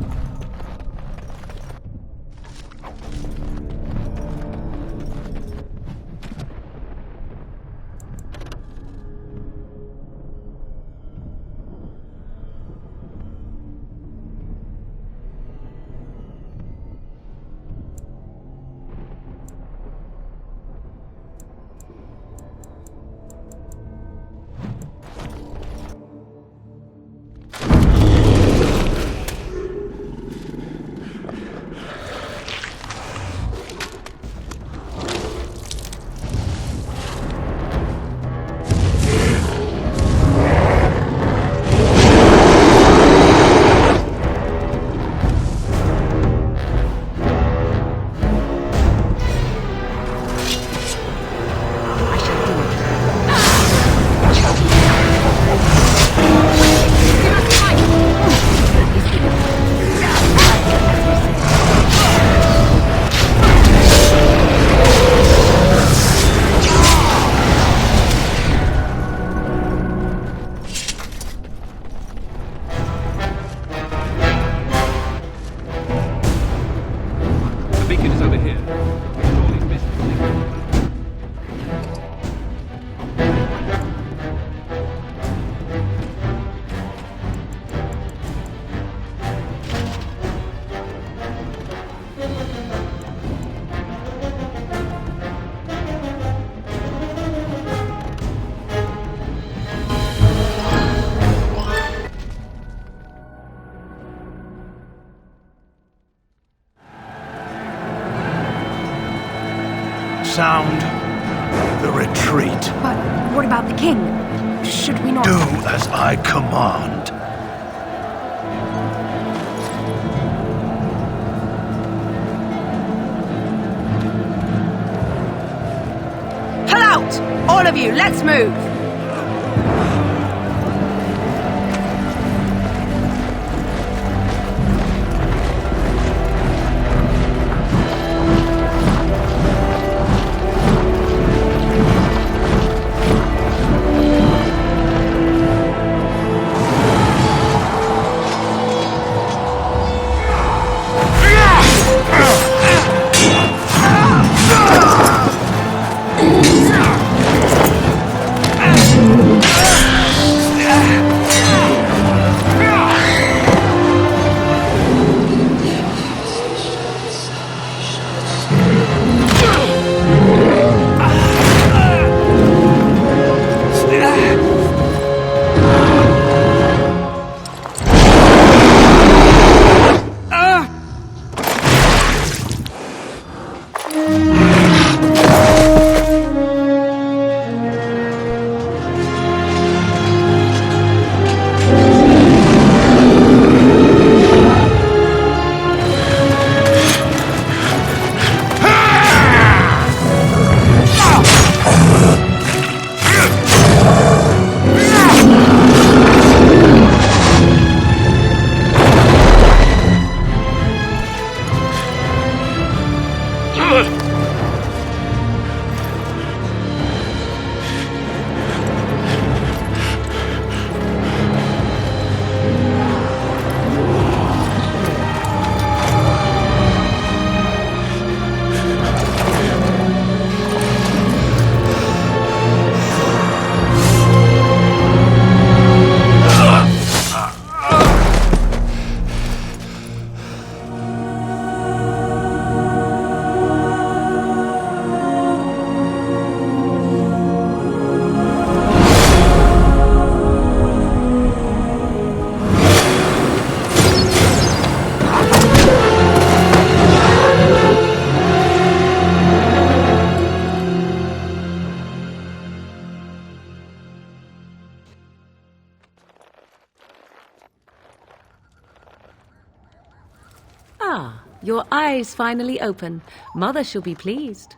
Sound the retreat. But what about the king? Should we not... Do as I command. Pull out! All of you, let's move! Ah, your eyes finally open. Mother shall be pleased.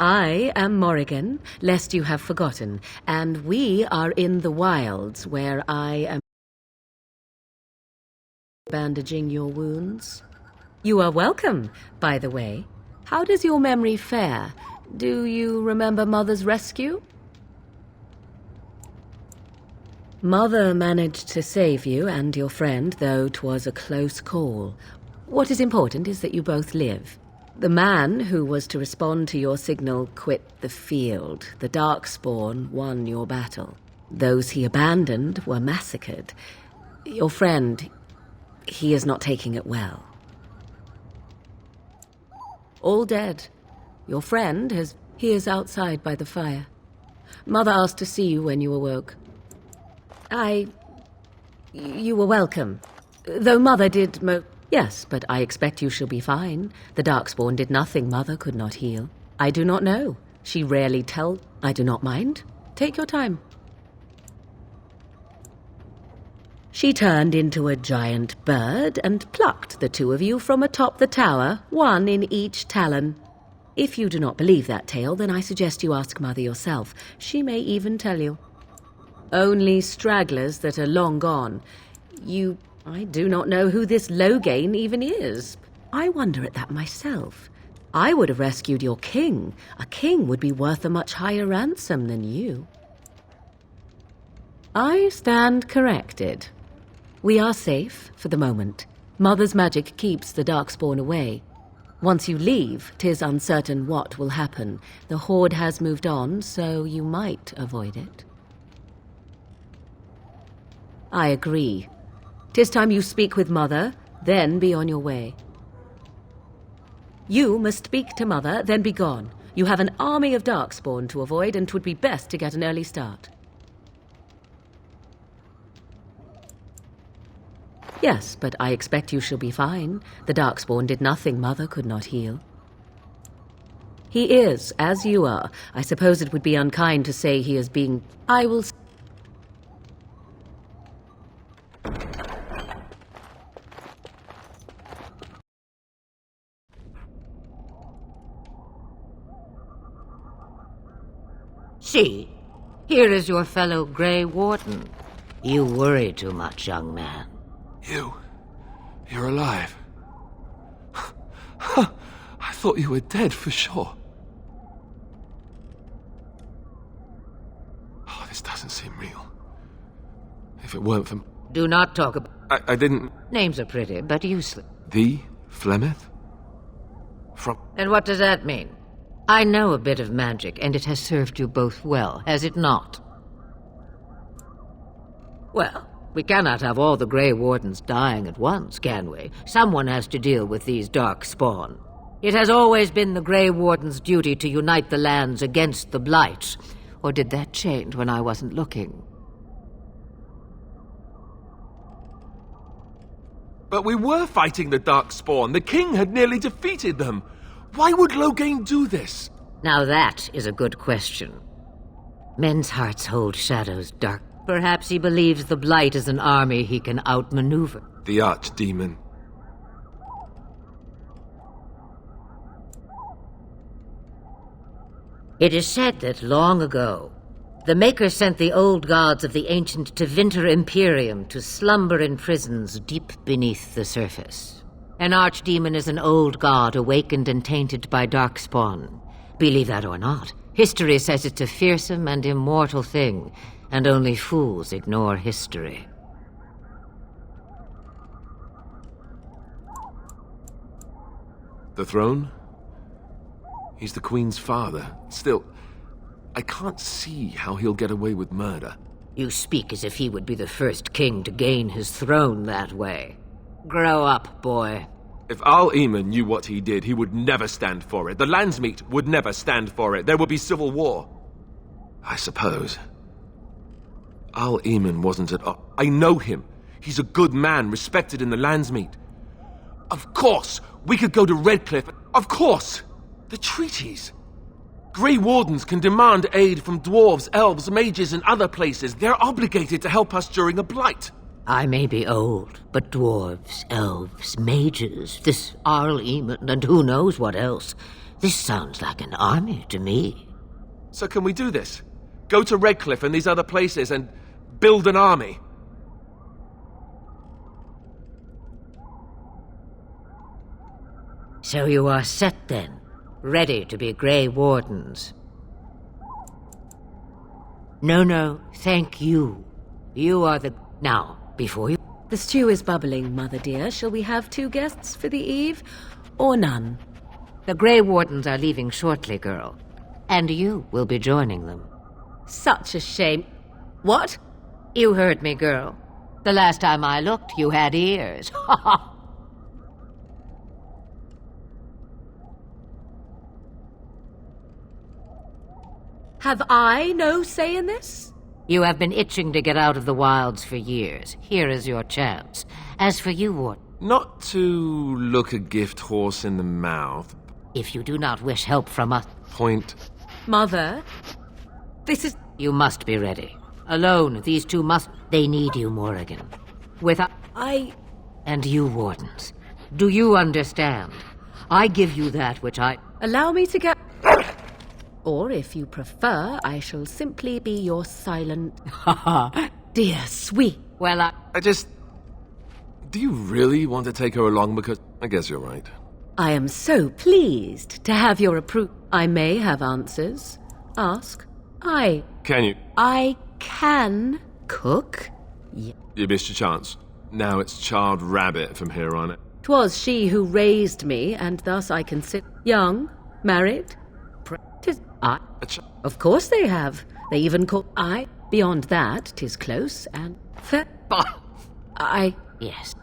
I am Morrigan, lest you have forgotten, and we are in the wilds where I am bandaging your wounds. You are welcome, by the way. How does your memory fare? Do you remember Mother's rescue? Mother managed to save you and your friend, though 'twas a close call. What is important is that you both live. The man who was to respond to your signal quit the field. The Darkspawn won your battle. Those he abandoned were massacred. Your friend, he is not taking it well. All dead. Your friend he is outside by the fire. Mother asked to see you when you awoke. You were welcome. Though Mother did Yes, but I expect you shall be fine. The Darkspawn did nothing Mother could not heal. I do not know. She rarely tells. I do not mind. Take your time. She turned into a giant bird and plucked the two of you from atop the tower, one in each talon. If you do not believe that tale, then I suggest you ask Mother yourself. She may even tell you. Only stragglers that are long gone. I do not know who this Loghain even is. I wonder at that myself. I would have rescued your king. A king would be worth a much higher ransom than you. I stand corrected. We are safe for the moment. Mother's magic keeps the Darkspawn away. Once you leave, 'tis uncertain what will happen. The Horde has moved on, so you might avoid it. I agree. 'Tis time you speak with Mother, then be on your way. You must speak to Mother, then be gone. You have an army of Darkspawn to avoid, and 'twould be best to get an early start. Yes, but I expect you shall be fine. The Darkspawn did nothing Mother could not heal. He is, as you are. I suppose it would be unkind to say he is being... I will... See, here is your fellow Grey Warden. You worry too much, young man. You're alive. I thought you were dead for sure. Oh, this doesn't seem real. If it weren't for... Do not talk about... I didn't... Names are pretty, but useless. The Flemeth? From... And what does that mean? I know a bit of magic, and it has served you both well, has it not? Well, we cannot have all the Grey Wardens dying at once, can we? Someone has to deal with these Darkspawn. It has always been the Grey Warden's duty to unite the lands against the Blight. Or did that change when I wasn't looking? But we were fighting the Darkspawn. The king had nearly defeated them. Why would Loghain do this? Now that is a good question. Men's hearts hold shadows dark. Perhaps he believes the Blight is an army he can outmaneuver. The Archdemon. It is said that long ago, the Maker sent the old gods of the ancient Tevinter Imperium to slumber in prisons deep beneath the surface. An archdemon is an old god awakened and tainted by Darkspawn. Believe that or not, history says it's a fearsome and immortal thing, and only fools ignore history. The throne? He's the Queen's father. Still, I can't see how he'll get away with murder. You speak as if he would be the first king to gain his throne that way. Grow up, boy. If Al-Eamon knew what he did, he would never stand for it. The Landsmeet would never stand for it. There would be civil war. I suppose. Al-Eamon wasn't at all. I know him. He's a good man, respected in the Landsmeet. Of course, we could go to Redcliffe. Of course! The treaties. Grey Wardens can demand aid from dwarves, elves, mages, and other places. They're obligated to help us during a blight. I may be old, but dwarves, elves, mages, this Al-Eamon, and who knows what else. This sounds like an army to me. So can we do this? Go to Redcliffe and these other places and build an army? So you are set then, ready to be Grey Wardens. No, thank you. You are the... Now, before you... The stew is bubbling, Mother dear. Shall we have 2 guests for the eve, or none? The Grey Wardens are leaving shortly, girl. And you will be joining them. Such a shame. What? You heard me, girl. The last time I looked, you had ears. Have I no say in this? You have been itching to get out of the wilds for years. Here is your chance. As for you, Ward... Not to look a gift horse in the mouth. If you do not wish help from us... Point. Mother, this is... You must be ready. Alone, these 2 must... They need you, Morrigan. Without... And you, Wardens. Do you understand? I give you that which I... Allow me to get... Or, if you prefer, I shall simply be your silent... Dear sweet... Well, I just... Do you really want to take her along? Because I guess you're right. I am so pleased to have your approval. I may have answers. Ask. Can you? I can cook. You missed your chance. Now it's charred rabbit from here on. 'Twas she who raised me, and thus I can sit young, married. Of course they have. They even call Beyond that, 'tis close and fair. Yes.